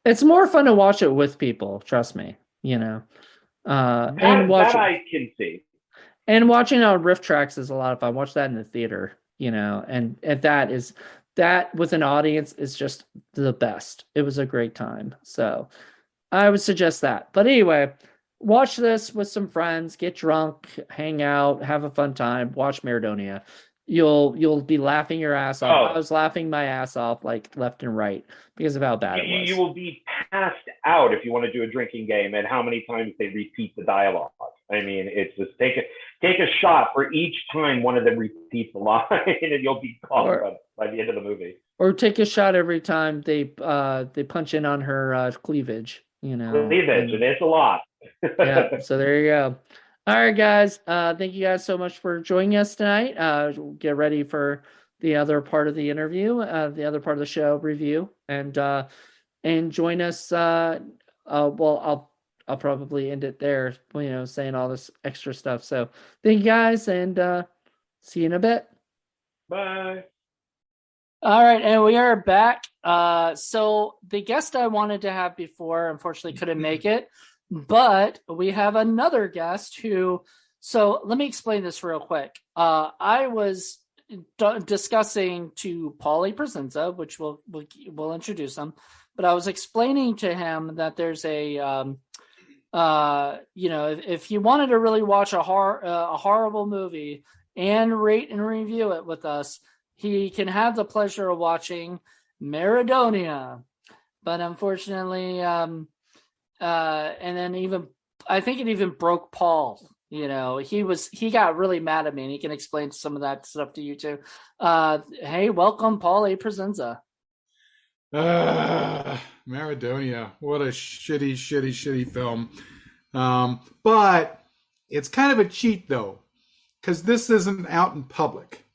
it's more fun to watch it with people, trust me, and That I can see. and watching on riff tracks is a lot of fun. Watch that in the theater, and that with an audience is just the best. It was a great time. So I would suggest that. But anyway, watch this with some friends, get drunk, hang out, have a fun time, watch Maradonia. You'll be laughing your ass off. I was laughing my ass off like left and right because of how bad it was. You will be passed out if you want to do a drinking game and how many times they repeat the dialogue. I mean, it's just take a shot for each time one of them repeats the line, and you'll be caught by the end of the movie. Or take a shot every time they punch in on her cleavage. Cleavage, and it's a lot. Yeah, so there you go. All right, guys. Thank you guys so much for joining us tonight. Get ready for the other part of the interview, the other part of the show review, and join us. Well, I'll probably end it there. Saying all this extra stuff. So thank you guys, and see you in a bit. Bye. All right, and we are back. So the guest I wanted to have before, unfortunately, couldn't make it. But we have another guest who, so let me explain this real quick. I was discussing to Paul Presenza, which we'll introduce him, but I was explaining to him that there's a, if you wanted to really watch a horrible movie and rate and review it with us, he can have the pleasure of watching Maradonia. But unfortunately, and then I think it even broke Paul. He got really mad at me, and he can explain some of that stuff to you too. Hey, welcome, Paul Presenza. Maradonia, what a shitty film. But it's kind of a cheat though, because this isn't out in public.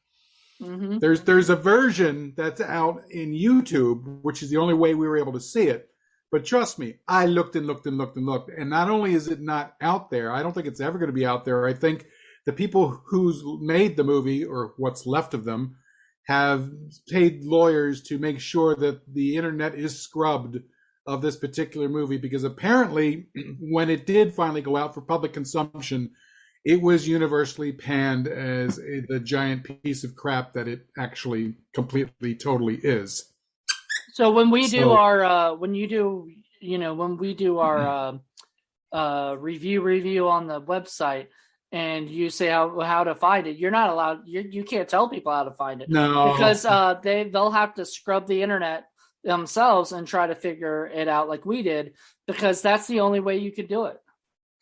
Mm-hmm. There's a version that's out in YouTube, which is the only way we were able to see it. But trust me, I looked, and not only is it not out there, I don't think it's ever going to be out there. I think the people who's made the movie, or what's left of them, have paid lawyers to make sure that the internet is scrubbed of this particular movie, because apparently when it did finally go out for public consumption, it was universally panned as the giant piece of crap that it actually completely, totally is. So when we do our review on the website, and you say how to find it, you're not allowed. You can't tell people how to find it. No, because they'll have to scrub the internet themselves and try to figure it out like we did, because that's the only way you could do it.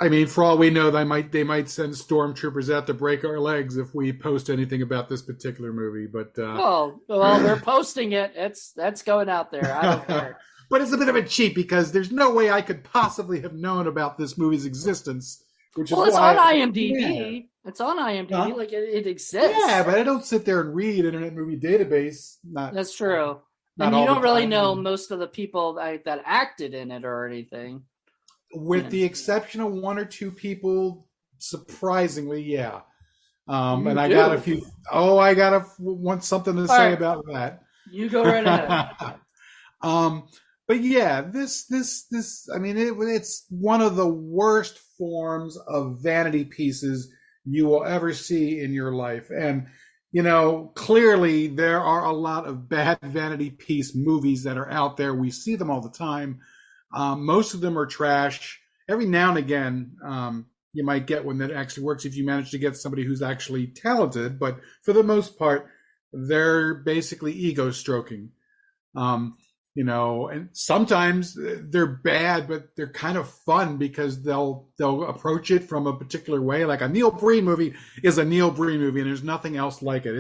I mean, for all we know, they might send stormtroopers out to break our legs if we post anything about this particular movie. But well, they're posting it. That's going out there. I don't care. But it's a bit of a cheat, because there's no way I could possibly have known about this movie's existence. It's on IMDb. Yeah. It's on IMDb. Huh? Like it exists. Yeah, but I don't sit there and read Internet Movie Database. That's true. And you don't really know most of the people that acted in it or anything. With the exception of one or two people, surprisingly, yeah. And I got a few. Oh, I want something to say about that. You go right ahead. But yeah, this. I mean, it's one of the worst forms of vanity pieces you will ever see in your life, and clearly there are a lot of bad vanity piece movies that are out there. We see them all the time. Most of them are trash. Every now and again, you might get one that actually works if you manage to get somebody who's actually talented. But for the most part, they're basically ego stroking. And sometimes they're bad, but they're kind of fun because they'll approach it from a particular way. Like a Neil Breen movie is a Neil Breen movie, and there's nothing else like it.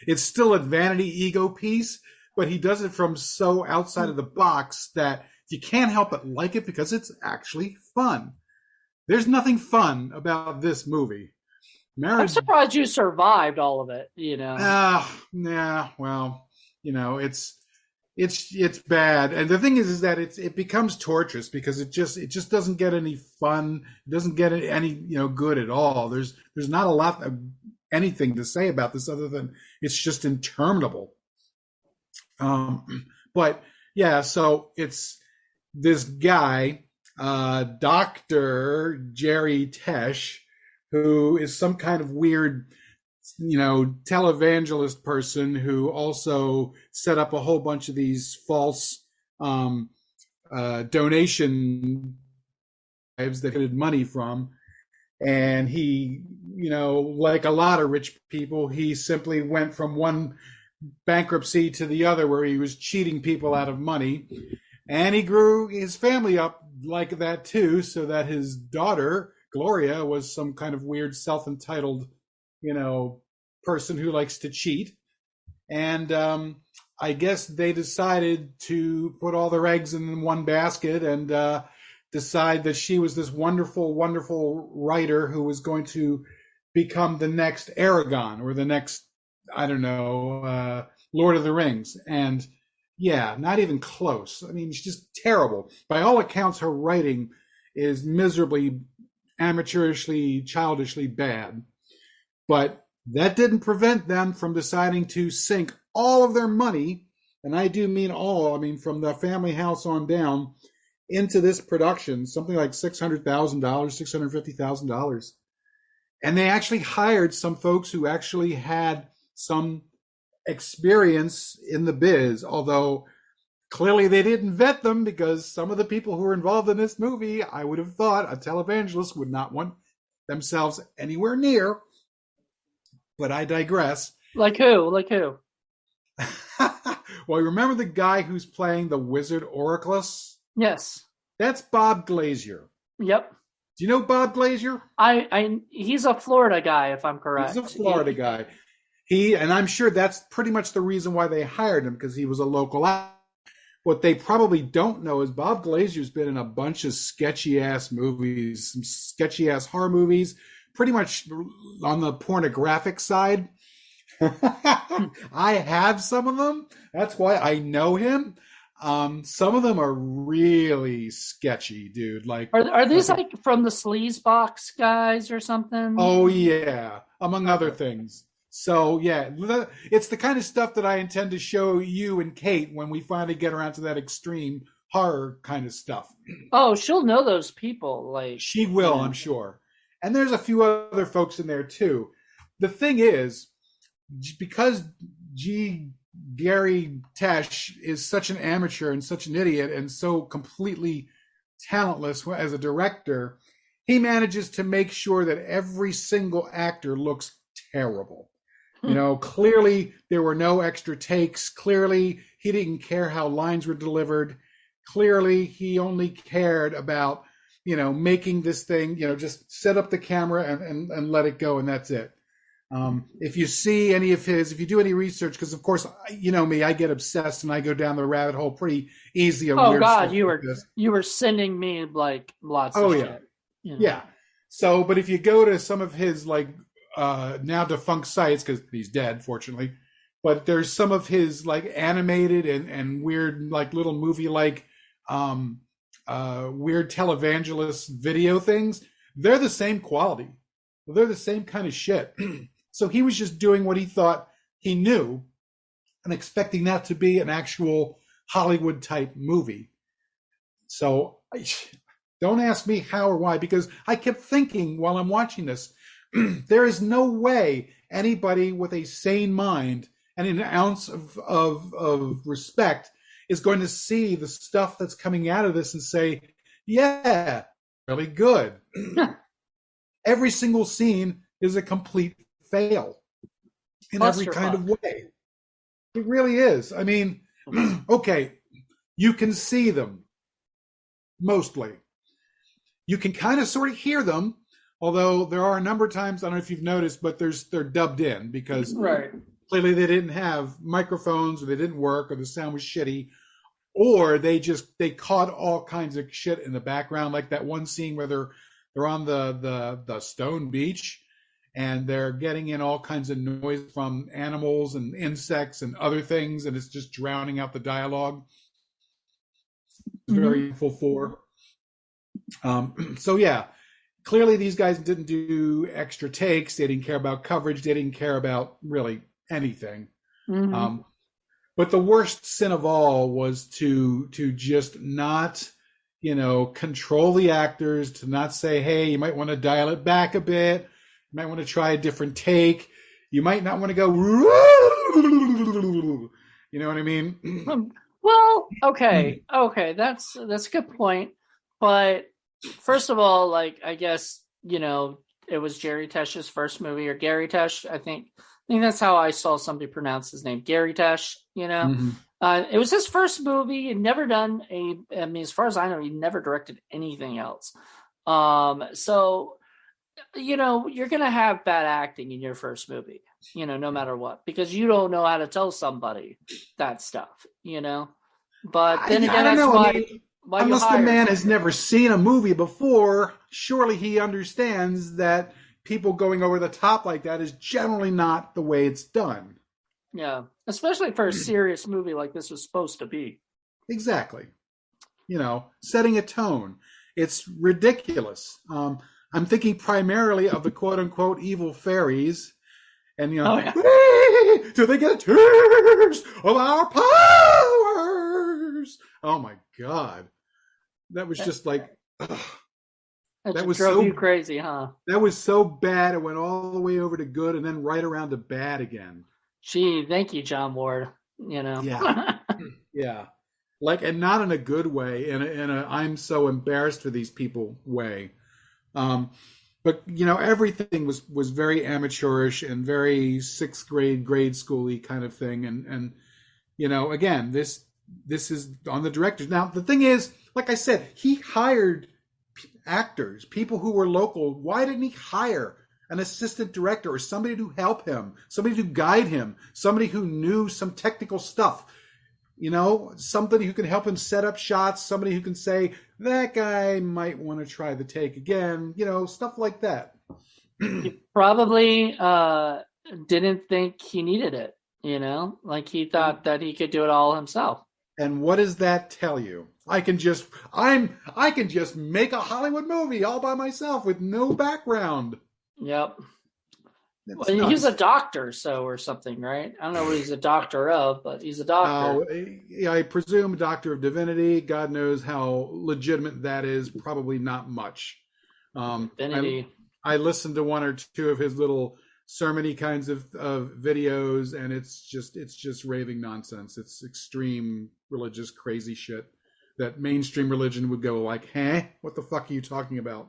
It's still a vanity ego piece, but he does it from so outside of the box that you can't help but like it because it's actually fun. There's nothing fun about this movie. I'm surprised you survived all of it, Yeah, well, It's bad, and the thing is that it becomes torturous because it just doesn't get any fun. It doesn't get any good at all. There's not a lot of anything to say about this other than it's just interminable. But yeah, so it's this guy, Dr. Jerry Tesh, who is some kind of weird, televangelist person who also set up a whole bunch of these false donation drives that he had money from. And he, like a lot of rich people, he simply went from one bankruptcy to the other where he was cheating people out of money. And he grew his family up like that too, so that his daughter, Gloria, was some kind of weird self-entitled, person who likes to cheat. And I guess they decided to put all their eggs in one basket and decide that she was this wonderful, wonderful writer who was going to become the next Aragon or the next, I don't know, Lord of the Rings. And yeah, not even close. I mean, it's just terrible. By all accounts, her writing is miserably, amateurishly, childishly bad. But that didn't prevent them from deciding to sink all of their money, and I do mean all, I mean from the family house on down, into this production, something like $600,000, $650,000. And they actually hired some folks who actually had some experience in the biz, although clearly they didn't vet them because some of the people who were involved in this movie, I would have thought a televangelist would not want themselves anywhere near. But I digress. Like who? Like who? Well, remember the guy who's playing the wizard Oraclus? Yes. That's Bob Glazier. Yep. Do you know Bob Glazier? He's a Florida guy, if I'm correct. He's a Florida guy. And I'm sure that's pretty much the reason why they hired him, because he was a local actor. What they probably don't know is Bob Glazier's been in a bunch of sketchy ass movies, some sketchy ass horror movies, pretty much on the pornographic side. I have some of them. That's why I know him. Some of them are really sketchy, dude. Like, are these like from the Sleaze Box guys or something? Oh yeah, among other things. So yeah, it's the kind of stuff that I intend to show you and Kate when we finally get around to that extreme horror kind of stuff. Oh, she'll know those people. Like she will, yeah. I'm sure. And there's a few other folks in there too. The thing is, because Gary Tesh is such an amateur and such an idiot and so completely talentless as a director, he manages to make sure that every single actor looks terrible. Clearly there were no extra takes. Clearly he didn't care how lines were delivered. Clearly he only cared about, making this thing, just set up the camera and let it go, and that's it. If you see any of if you do any research, because of course, me, I get obsessed and I go down the rabbit hole pretty easy. Oh God, you were sending me like lots of shit. Yeah. So, but if you go to some of his now defunct sites, because he's dead, fortunately, but there's some of his animated and weird little movie weird televangelist video things. They're the same quality. They're the same kind of shit. So he was just doing what he thought he knew and expecting that to be an actual Hollywood type movie. So don't ask me how or why, because I kept thinking while I'm watching this, there is no way anybody with a sane mind and an ounce of respect is going to see the stuff that's coming out of this and say, yeah, really good. Every single scene is a complete fail in every kind of way. It really is. I mean, okay, you can see them mostly. You can kind of sort of hear them, although there are a number of times, I don't know if you've noticed, but they're dubbed in because clearly they didn't have microphones, or they didn't work, or the sound was shitty, or they caught all kinds of shit in the background, like that one scene where they're on the stone beach, and they're getting in all kinds of noise from animals and insects and other things, and it's just drowning out the dialogue. It's very helpful for. So yeah, clearly these guys didn't do extra takes. They didn't care about coverage. They didn't care about really anything. But the worst sin of all was to just not, control the actors, to not say, hey, you might want to dial it back a bit. You might want to try a different take. You might not want to go, you know what I mean? Well, okay, that's a good point. But first of all, like, I guess, it was Jerry Tesh's first movie, or Gary Tesh, I think that's how I saw somebody pronounce his name, Gary Tesh. It was his first movie. He'd never done as far as I know, he never directed anything else. So, you're going to have bad acting in your first movie, no matter what, because you don't know how to tell somebody that stuff, But then again, that's why unless the man has never seen a movie before, surely he understands that people going over the top like that is generally not the way it's done. Yeah, especially for a serious movie like this was supposed to be. Exactly. Setting a tone. It's ridiculous. I'm thinking primarily of the quote-unquote evil fairies. And, do they get a taste of our powers? Oh, my God. That was just like... That was drove you crazy, huh? That was so bad. It went all the way over to good and then right around to bad again. Gee, thank you, John Ward. Yeah. Yeah. And not in a good way, in a I'm so embarrassed for these people way. But everything was very amateurish and very sixth grade schooly kind of thing. And again, this is on the directors. Now the thing is, like I said, he hired actors, people who were local. Why didn't he hire an assistant director or somebody to help him, somebody to guide him, somebody who knew some technical stuff? Somebody who can help him set up shots, somebody who can say, that guy might want to try the take again, stuff like that. He probably didn't think he needed it, he thought that he could do it all himself. And what does that tell you? I can just make a Hollywood movie all by myself with no background. Yep. Well, he's a doctor, or something, right? I don't know what he's a doctor of, but he's a doctor. I presume a doctor of divinity. God knows how legitimate that is. Probably not much. Divinity. I listened to one or two of his little sermon-y kinds of videos, and it's just raving nonsense. It's extreme religious crazy shit that mainstream religion would go like, huh? What the fuck are you talking about?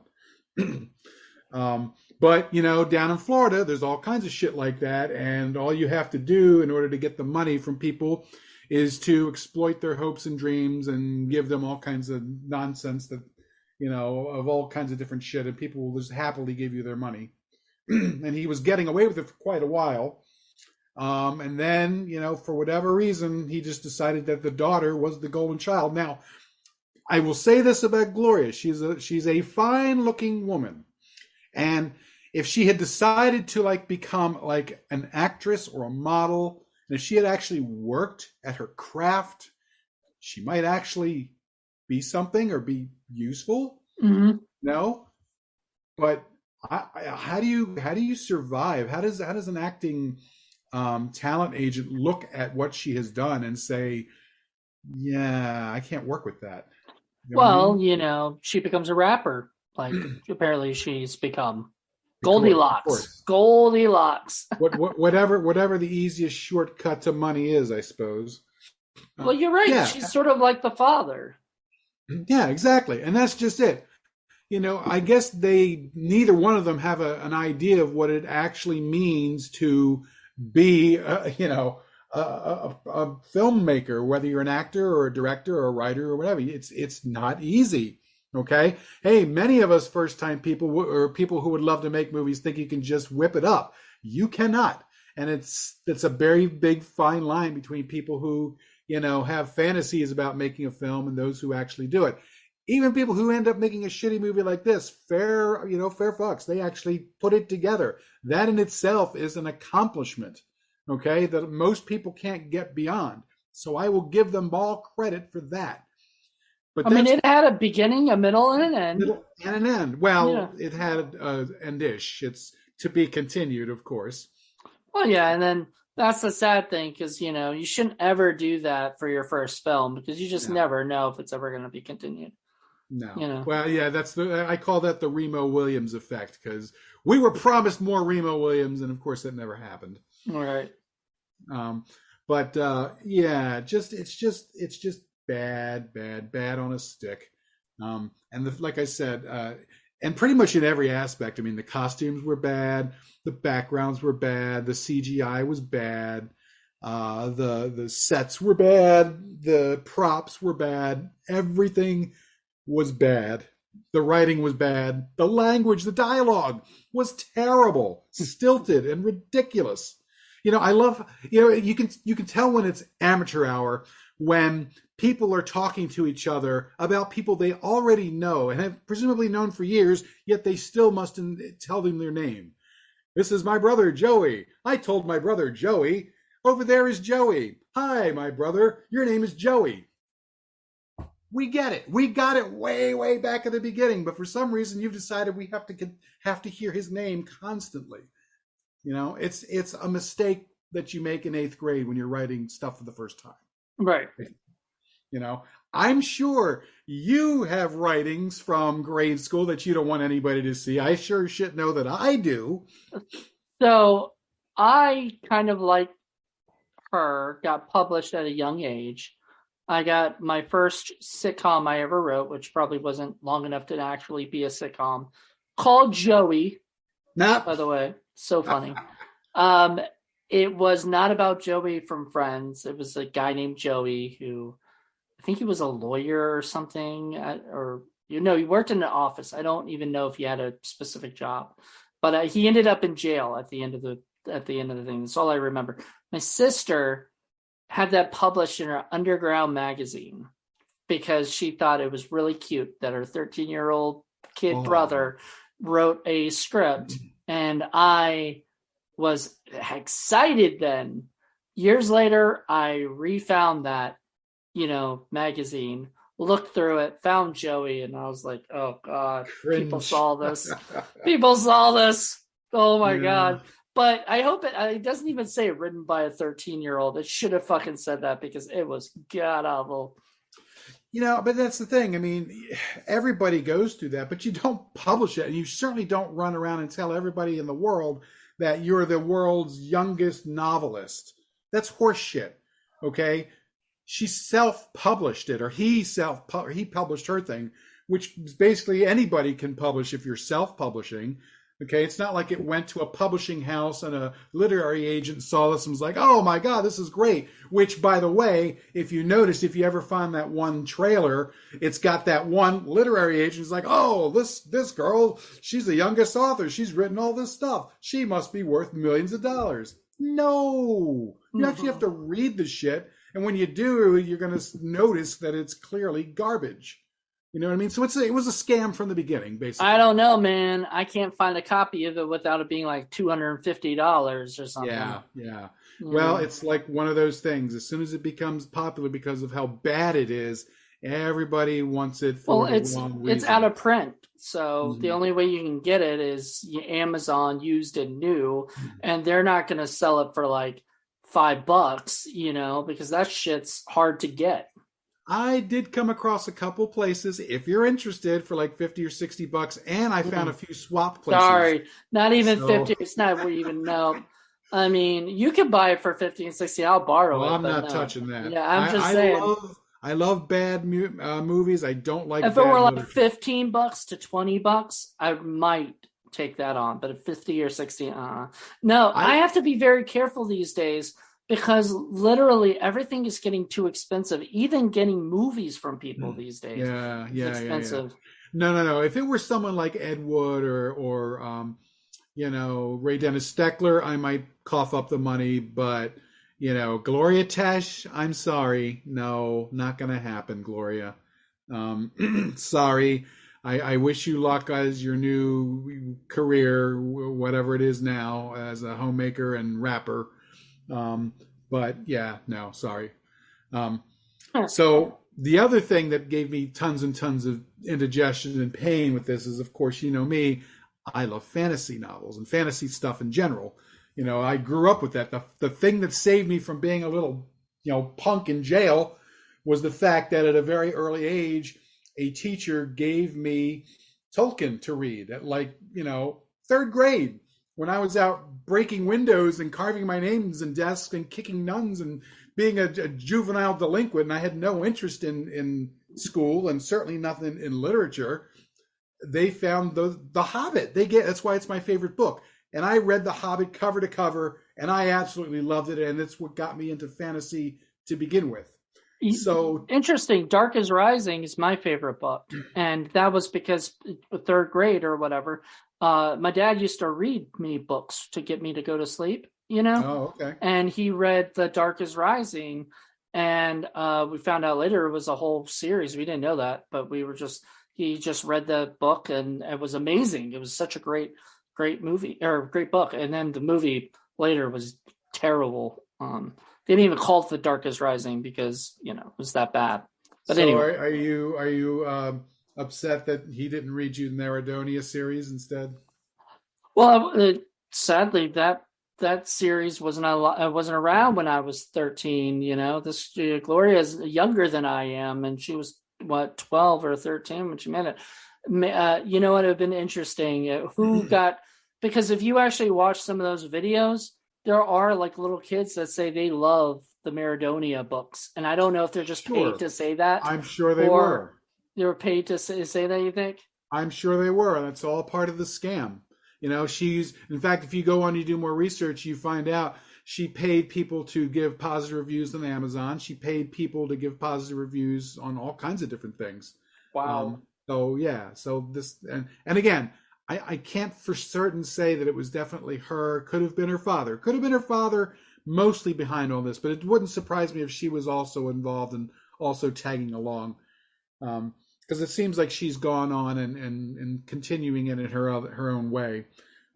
But, down in Florida, there's all kinds of shit like that. And all you have to do in order to get the money from people is to exploit their hopes and dreams and give them all kinds of nonsense that, of all kinds of different shit. And people will just happily give you their money. And he was getting away with it for quite a while. And then, for whatever reason, he just decided that the daughter was the golden child. Now, I will say this about Gloria. She's a fine looking woman. And if she had decided to become an actress or a model, and if she had actually worked at her craft, she might actually be something or be useful. Mm-hmm. No, but how do you survive? How does an acting talent agent look at what she has done and say, yeah, I can't work with that? Well, she becomes a rapper. Apparently she's become Goldilocks. Goldilocks. whatever the easiest shortcut to money is, I suppose. Well, you're right. Yeah. She's sort of like the father. Yeah, exactly. And that's just it. I guess neither one of them have an idea of what it actually means to be, a filmmaker, whether you're an actor or a director or a writer or whatever. It's not easy. Okay. Hey, many of us first-time people or people who would love to make movies think you can just whip it up. You cannot. And it's a very big fine line between people who, have fantasies about making a film and those who actually do it. even people who end up making a shitty movie like this, fair fucks, they actually put it together. That in itself is an accomplishment, okay, that most people can't get beyond. So I will give them all credit for that. But I mean, it had a beginning, a middle, and an end. Middle and an end. Well, It had an end-ish. It's to be continued, of course. Well, yeah, and then that's the sad thing, because, you shouldn't ever do that for your first film, because you just never know if it's ever going to be continued. No. Well, yeah, I call that the Remo Williams effect, because we were promised more Remo Williams, and of course that never happened. All right. But it's just bad on a stick. Like I said, and pretty much in every aspect. I mean, the costumes were bad, the backgrounds were bad, the CGI was bad, the sets were bad, the props were bad, everything was bad. The writing was bad. The language, the dialogue was terrible, stilted, and ridiculous. I love, you can tell when it's amateur hour when people are talking to each other about people they already know and have presumably known for years, yet they still must tell them their name. This is my brother, Joey. I told my brother, Joey. Over there is Joey. Hi, my brother. Your name is Joey. We get it. We got it way, way back at the beginning, but for some reason you've decided we have to hear his name constantly. It's a mistake that you make in 8th grade when you're writing stuff for the first time. Right. I'm sure you have writings from grade school that you don't want anybody to see. I sure shit know that I do. So I kind of like her, got published at a young age. I got my first sitcom I ever wrote, which probably wasn't long enough to actually be a sitcom, called Joey. By the way, so funny. It was not about Joey from Friends. It was a guy named Joey who, I think he was a lawyer or something, he worked in an office. I don't even know if he had a specific job, but he ended up in jail at the end of the thing. That's all I remember. My sister had that published in her underground magazine because she thought it was really cute that her 13-year-old kid brother wrote a script, and I was excited then. Years later, I refound that, magazine, looked through it, found Joey, and I was like, oh God, Cringe. People saw this. Oh my God. But I hope it doesn't even say written by a 13-year-old. It should have fucking said that because it was god awful. But that's the thing. I mean, everybody goes through that, but you don't publish it. And you certainly don't run around and tell everybody in the world that you're the world's youngest novelist. That's horseshit. Okay. She self-published it, or he published her thing, which basically anybody can publish if you're self-publishing. Okay, it's not like it went to a publishing house and a literary agent saw this and was like, oh my God, this is great. Which, by the way, if you notice, if you ever find that one trailer, it's got that one literary agent who's like, oh, this girl, she's the youngest author. She's written all this stuff. She must be worth millions of dollars. No, you actually have to read the shit. And when you do, you're going to notice that it's clearly garbage. You know what I mean? So it was a scam from the beginning, basically. I don't know, man. I can't find a copy of it without it being like $250 or something. Yeah. Well, it's like one of those things. As soon as it becomes popular because of how bad it is, everybody wants it for the wrong reason. It's out of print. So the only way you can get it is Amazon used and new, and they're not going to sell it for like $5, because that shit's hard to get. I did come across a couple places, if you're interested, for like $50 or $60, and I found a few swap places. Sorry, not even 50. It's not even no. I mean, you can buy it for 50 and 60. I'll borrow it. I'm not touching that. Yeah, I'm just saying. I love bad movies. I don't like. If it were like $15 to $20, I might take that on. But at 50 or 60, no. I have to be very careful these days, because literally everything is getting too expensive. Even getting movies from people these days is expensive. No. If it were someone like Ed Wood or Ray Dennis Steckler, I might cough up the money. But, Gloria Tesh, I'm sorry. No, not going to happen, Gloria. Sorry. I wish you luck as your new career, whatever it is now, as a homemaker and rapper. But yeah, no, sorry. So the other thing that gave me tons and tons of indigestion and pain with this is, of course, you know me, I love fantasy novels and fantasy stuff in general. You know, I grew up with that. The thing that saved me from being a little, punk in jail was the fact that at a very early age, a teacher gave me Tolkien to read at third grade when I was out breaking windows and carving my names in desks and kicking nuns and being a juvenile delinquent. And I had no interest in school and certainly nothing in literature. They found the Hobbit. That's why it's my favorite book. And I read The Hobbit cover to cover, and I absolutely loved it. And it's what got me into fantasy to begin with. So interesting. Dark is Rising is my favorite book. And that was because third grade or whatever, my dad used to read me books to get me to go to sleep, Oh, okay. And he read The Dark is Rising. And we found out later it was a whole series. We didn't know that, but he just read the book and it was amazing. It was such a great movie or great book. And then the movie later was terrible. They didn't even call it The Dark is Rising because, it was that bad. But so anyway. Are you upset that he didn't read you the Maradonia series instead? Well, sadly, that series wasn't around when I was 13. This Gloria is younger than I am, and she was 12 or 13 when she met it. You know what? It would have been interesting because if you actually watch some of those videos, there are like little kids that say they love the Maradonia books, and I don't know if they're just paid to say that. I'm sure they were. They were paid to say that. You think? I'm sure they were. That's all part of the scam. In fact, if you go on, you do more research, you find out she paid people to give positive reviews on Amazon. She paid people to give positive reviews on all kinds of different things. Wow. So this, and again, I can't for certain say that it was definitely her. Could have been her father. Could have been her father mostly behind all this, but it wouldn't surprise me if she was also involved and also tagging along. Because it seems like she's gone on and continuing it in her own way.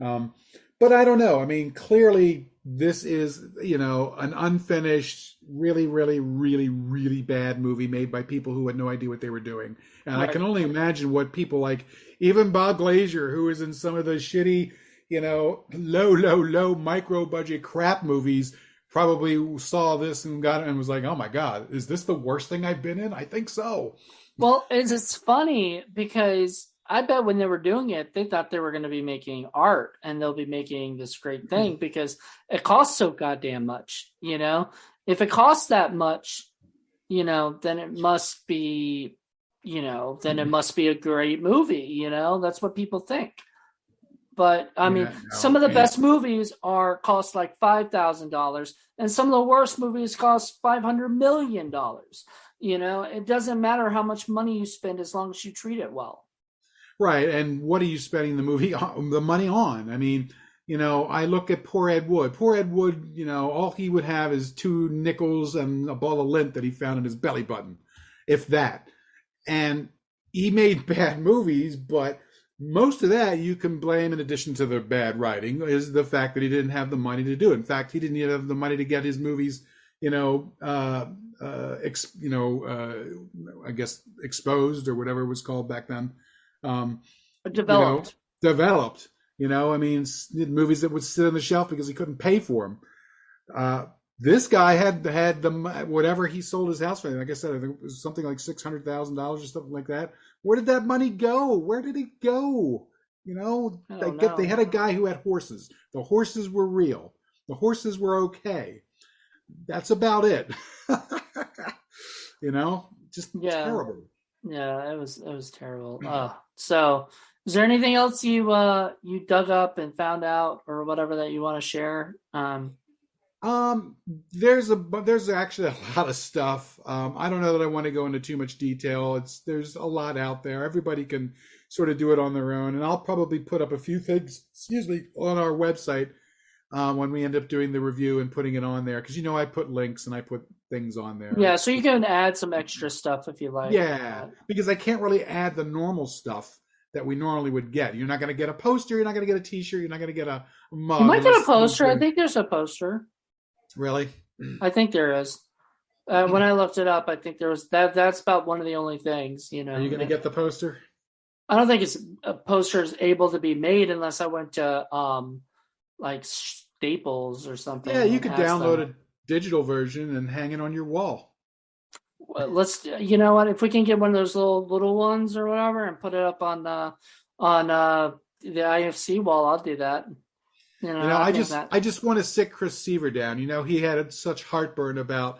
But I don't know. I mean, clearly this is, an unfinished, really, really, really, really bad movie made by people who had no idea what they were doing. And right. I can only imagine what people like, even Bob Glazier, who is in some of the shitty, low micro budget crap movies, probably saw this and got it and was like, oh my God, is this the worst thing I've been in? I think so. Well, it's funny because I bet when they were doing it, they thought they were going to be making art and they'll be making this great thing because it costs so goddamn much, If it costs that much, then it must be, then it must be a great movie, That's what people think. But I mean, some of the best movies cost like $5,000 and some of the worst movies cost $500 million. It doesn't matter how much money you spend as long as you treat it well. Right. And what are you spending the money on? I mean, I look at poor Ed Wood. Poor Ed Wood, all he would have is 2 nickels and a ball of lint that he found in his belly button, if that. And he made bad movies, but most of that you can blame, in addition to the bad writing, is the fact that he didn't have the money to do it. In fact, he didn't even have the money to get his movies, I guess exposed or whatever it was called back then. Developed. I mean, movies that would sit on the shelf because he couldn't pay for them. This guy had the whatever he sold his house for. Like I said, I think it was something like $600,000 or something like that. Where did that money go? Where did it go? They had a guy who had horses. The horses were real. The horses were okay. That's about it. Just terrible. Yeah, it was terrible. So is there anything else you dug up and found out or whatever that you want to share? There's actually a lot of stuff. I don't know that I want to go into too much detail. There's a lot out there. Everybody can sort of do it on their own, and I'll probably put up a few things, on our website. when we end up doing the review and putting it on there, because I put links and I put things on there. Yeah, so you can add some extra stuff if you like. Yeah, because I can't really add the normal stuff that we normally would get. You're not going to get a poster. You're not going to get a T-shirt. You're not going to get a mug. You might get a poster. I think there's a poster. Really? I think there is. When I looked it up, I think there was that. That's about one of the only things. Are you going to get the poster? I don't think it's a poster is able to be made unless I went to like Staples or something. Yeah, you could download a digital version and hang it on your wall. Let's, you know what? If we can get one of those little ones or whatever and put it up on the IFC wall, I'll do that. I just want to sit Chris Seaver down. He had such heartburn about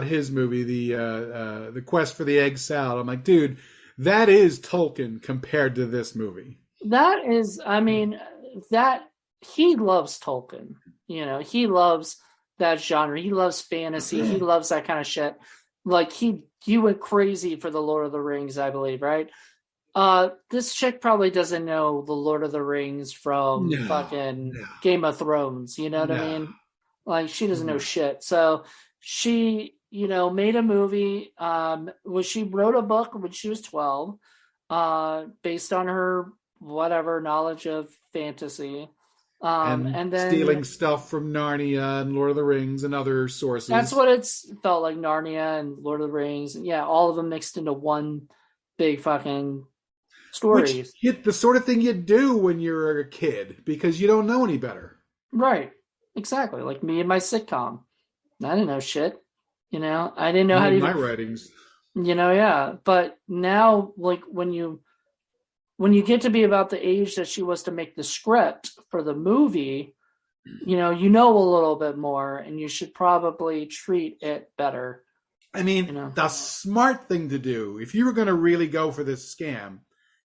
his movie, the Quest for the Egg Salad. I'm like, dude, that is Tolkien compared to this movie. That is, I mean, that he loves Tolkien. He loves that genre. He loves fantasy. He loves that kind of shit. Like he went crazy for the Lord of the Rings, I believe, right? This chick probably doesn't know the Lord of the Rings from fucking Game of Thrones. You know what I mean? Like she doesn't know shit. So she, made a movie. She wrote a book when she was 12, based on her whatever knowledge of fantasy. And then stealing stuff from Narnia and Lord of the Rings and other sources. That's what it's felt like, Narnia and Lord of the Rings. And yeah, all of them mixed into one big fucking story. The sort of thing you do when you're a kid because you don't know any better. Right. Exactly. Like me and my sitcom. I didn't know shit. I didn't know how to my writings. Yeah. But now, like when you get to be about the age that she was to make the script for the movie, you know a little bit more, and you should probably treat it better. I mean, the smart thing to do, if you were going to really go for this scam,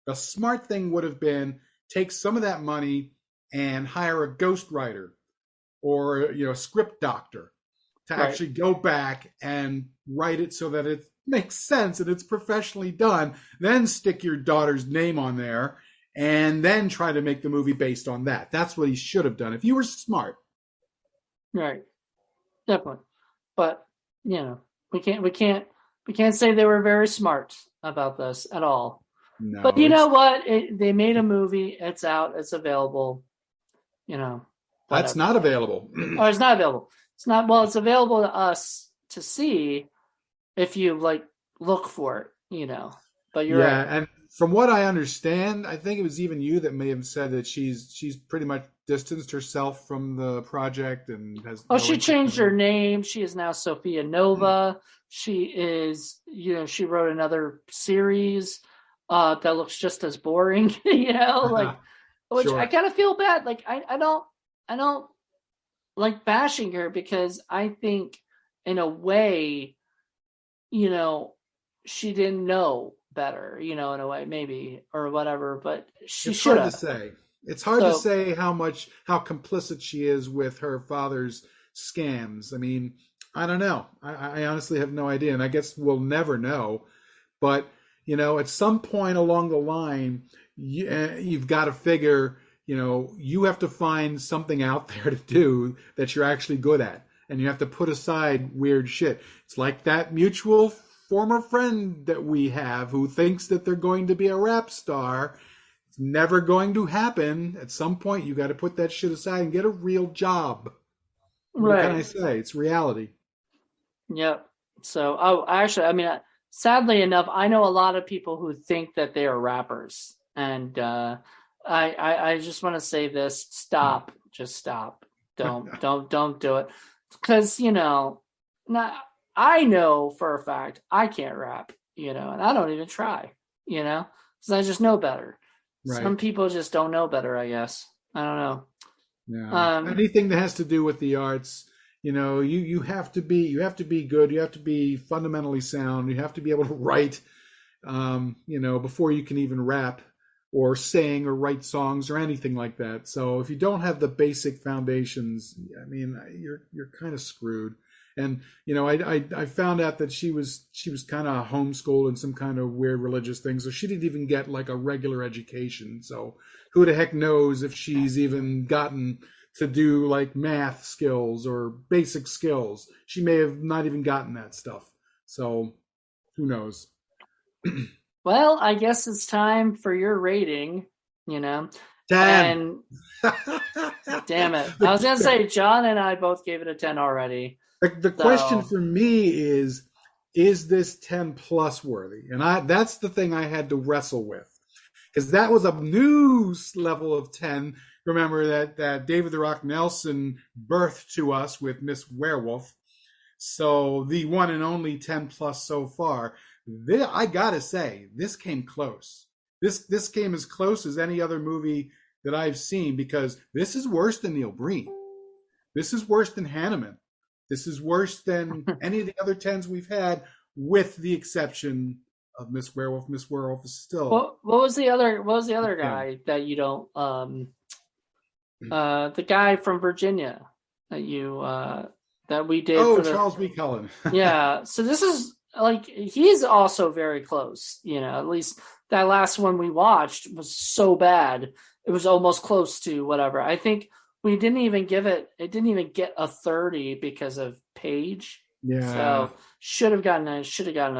the smart thing would have been take some of that money and hire a ghostwriter or, a script doctor to actually go back and write it so that it makes sense and it's professionally done. Then stick your daughter's name on there and then try to make the movie based on that. That's what he should have done if you were smart. Right. Definitely. But, we can't say they were very smart about this at all. No, but you know what? They made a movie. It's out. It's available. That's not available. Oh, it's not available. It's not. Well, it's available to us to see if you look for it. But you're right. And from what I understand, I think it was even you that may have said that she's pretty much distanced herself from the project and has. Oh, she changed her name. She is now Sophia Nova. She is. She wrote another series that looks just as boring. Which sure. I kind of feel bad. Like I don't like bashing her because I think in a way, she didn't know better, in a way, maybe, or whatever, but she should have. It's hard to say. It's hard to say how complicit she is with her father's scams. I mean, I don't know. I honestly have no idea, and I guess we'll never know. But, at some point along the line, you've got to figure, you have to find something out there to do that you're actually good at. And you have to put aside weird shit. It's like that mutual former friend that we have who thinks that they're going to be a rap star. It's never going to happen. At some point, you got to put that shit aside and get a real job. What can I say? It's reality. Yep. So, sadly enough, I know a lot of people who think that they are rappers. And I just want to say this. Stop. Just stop. Don't do it. Because, I know for a fact I can't rap, and I don't even try, because I just know better. Right. Some people just don't know better, I guess. I don't know. Yeah. Anything that has to do with the arts, you have to be good. You have to be fundamentally sound. You have to be able to write, before you can even rap. or sing or write songs or anything like that. So if you don't have the basic foundations, I mean, you're kind of screwed. And I found out that she was kind of homeschooled in some kind of weird religious thing, so she didn't even get like a regular education. So who the heck knows if she's even gotten to do like math skills or basic skills? She may have not even gotten that stuff. So who knows? Well, I guess it's time for your rating, 10. And damn it. I was going to say, John and I both gave it a 10 already. The question for me is this 10 plus worthy? And that's the thing I had to wrestle with, because that was a new level of 10. Remember that David the Rock Nelson birthed to us with Miss Werewolf. So the one and only 10 plus so far. I gotta say, this came close. This came as close as any other movie that I've seen, because this is worse than Neil Breen. This is worse than Hanneman. This is worse than any of the other 10s we've had, with the exception of Miss Werewolf. Miss Werewolf is still. What was the other guy that you don't? The guy from Virginia that we did. Oh, Charles B. Cullen. Yeah. So this is like, he's also very close. At least that last one we watched was so bad, it was almost close to whatever. I think we didn't even give it. It didn't even get a 30 because of Paige. Yeah. So should have gotten a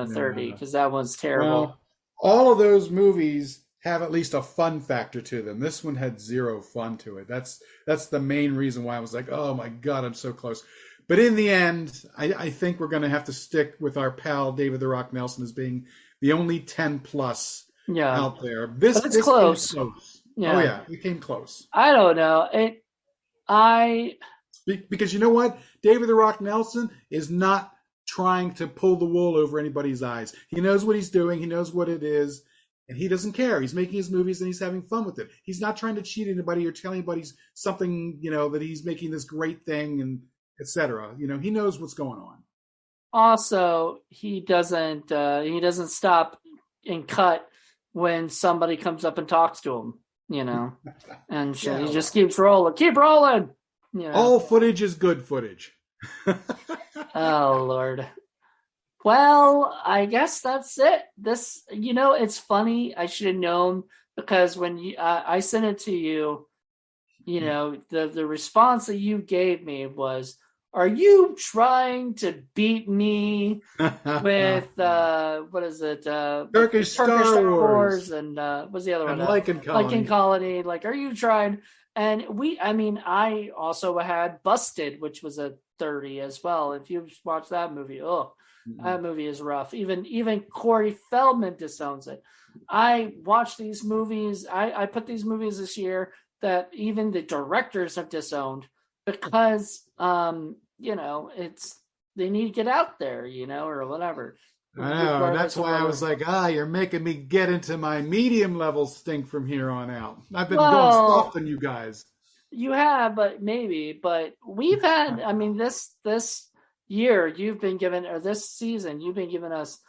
30, because that one's terrible. Well, all of those movies have at least a fun factor to them. This one had zero fun to it. That's the main reason why I was like, oh my God, I'm so close. But in the end, I think we're going to have to stick with our pal David the Rock Nelson as being the only 10 plus out there. This close. Came close. Yeah. Oh yeah, it came close. I don't know. Because you know what? David the Rock Nelson is not trying to pull the wool over anybody's eyes. He knows what he's doing. He knows what it is. And he doesn't care. He's making his movies and he's having fun with it. He's not trying to cheat anybody or tell anybody something, that he's making this great thing and etc. He knows what's going on. Also, he doesn't stop and cut when somebody comes up and talks to him, and he just keeps rolling. Keep rolling. All footage is good footage. Oh, Lord. Well, I guess that's it. This, it's funny. I should have known, because when I sent it to you, the response that you gave me was, "Are you trying to beat me with what is it? Turkish Star Wars and what's the other one? Lycan Colony. Lycan Colony. Like, are you trying?" And I also had Busted, which was a 30 as well. If you've watched that movie, that movie is rough. Even Corey Feldman disowns it. I watched these movies. I put these movies this year that even the directors have disowned, because it's, they need to get out there, or whatever. I know. That's why I was like, you're making me get into my medium level stink from here on out. I've been going soft on you guys. You have, but we've had, this year you've been given, or this season you've been giving us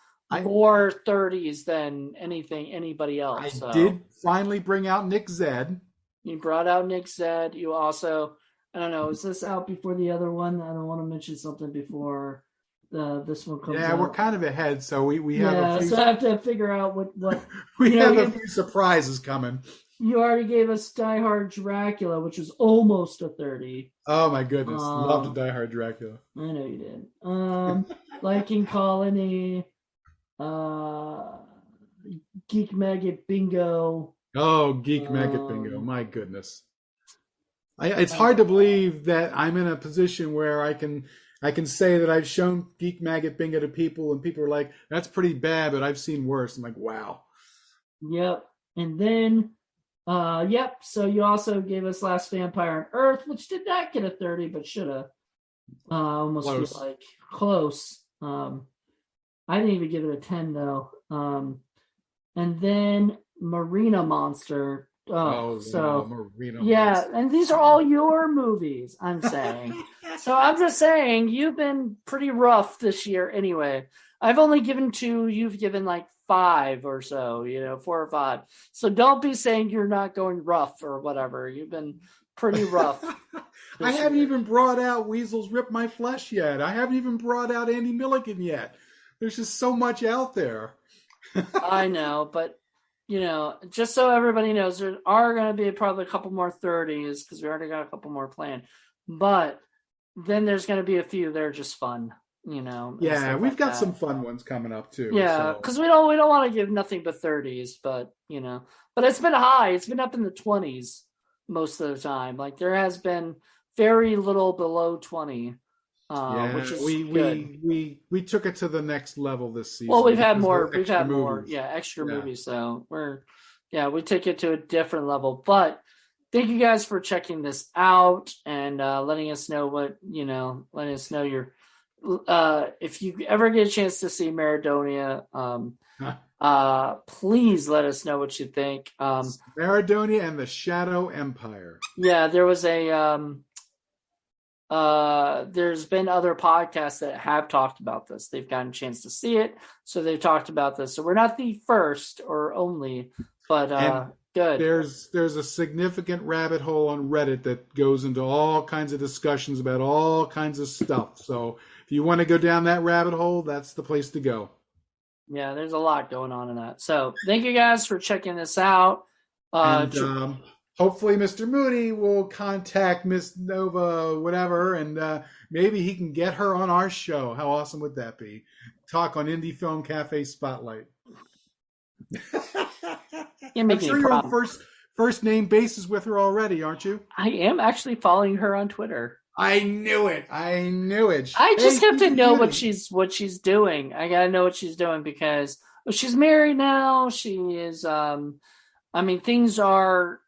more 30s than anybody else. I did finally bring out Nick Zed. You brought out Nick Zed. You also, I don't know, is this out before the other one? I don't want to mention something before this one comes out. Yeah, we're kind of ahead, so we have a few. So I have to figure out what we have a few surprises coming. You already gave us Die Hard Dracula, which was almost a 30. Oh my goodness. Love to Die Hard Dracula. I know you did. Lycan Colony, Geek Maggot Bingo. Oh, Geek Maggot Bingo. My goodness. It's hard to believe that I'm in a position where I can say that I've shown Geek Maggot Bingo to people, and people are like, that's pretty bad, but I've seen worse. I'm like, wow. Yep. And then so you also gave us Last Vampire on Earth, which did not get a 30, but should have. Almost close. Feel like close. I didn't even give it a 10 though. And then Marina Monster. Marina Monster. And these are all your movies, I'm saying. So I'm just saying, you've been pretty rough this year anyway. I've only given 2, you've given like 5 or so, 4 or 5. So don't be saying you're not going rough or whatever. You've been pretty rough. I haven't even brought out Weasels Rip My Flesh yet. I haven't even brought out Andy Milligan yet. There's just so much out there. I know, but just so everybody knows, there are going to be probably a couple more 30s because we already got a couple more planned. But then there's going to be a few that are just fun, Yeah, we've got some fun ones coming up too. Yeah, because we don't want to give nothing but 30s, but but it's been high. It's been up in the 20s most of the time. Like there has been very little below 20. Which is good. We took it to the next level this season. Well, we've had more, extra movies. So we take it to a different level. But thank you guys for checking this out and letting us know letting us know your if you ever get a chance to see Maradonia, please let us know what you think. Maradonia and the Shadow Empire. Yeah, there was there's been other podcasts that have talked about this. They've gotten a chance to see it, so they've talked about this. So we're not the first or only, but good. There's a significant rabbit hole on Reddit that goes into all kinds of discussions about all kinds of stuff. So if you want to go down that rabbit hole, that's the place to go. Yeah, there's a lot going on in that. So thank you guys for checking this out. Hopefully Mr. Moody will contact Miss Nova, whatever, and maybe he can get her on our show. How awesome would that be? Talk on Indie Film Cafe Spotlight. I'm sure you're on first name basis with her already, aren't you? I am actually following her on Twitter. I knew it. I just have to know what she's doing. I gotta know what she's doing because she's married now. She is. Things are.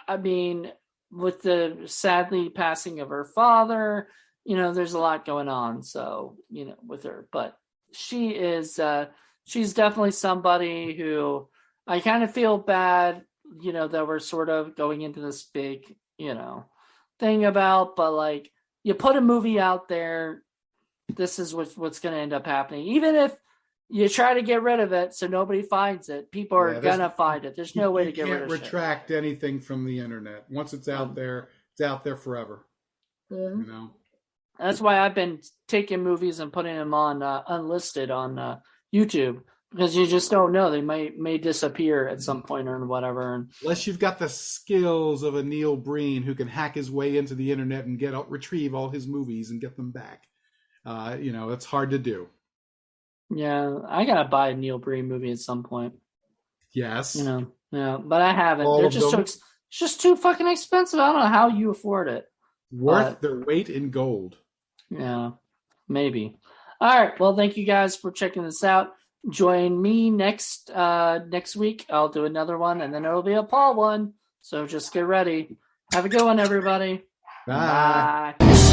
With the sadly passing of her father, there's a lot going on. So, with her, but she is, she's definitely somebody who I kind of feel bad, that we're sort of going into this big, thing about, but like you put a movie out there, this is what's going to end up happening. Even if you try to get rid of it so nobody finds it, people are gonna find it. There's no way to get rid of it. You can't retract anything from the internet. Once it's out there, it's out there forever. Mm-hmm. That's why I've been taking movies and putting them on unlisted on YouTube, because you just don't know. They may disappear at some point or whatever. Unless you've got the skills of a Neil Breen who can hack his way into the internet and retrieve all his movies and get them back. It's hard to do. Yeah, I gotta buy a Neil Breen movie at some point. Yes. But I haven't. They're just it's just too fucking expensive. I don't know how you afford it. Worth their weight in gold. Yeah, maybe. All right. Well, thank you guys for checking this out. Join me next week. I'll do another one, and then it'll be a Paul one. So just get ready. Have a good one, everybody. Bye. Bye.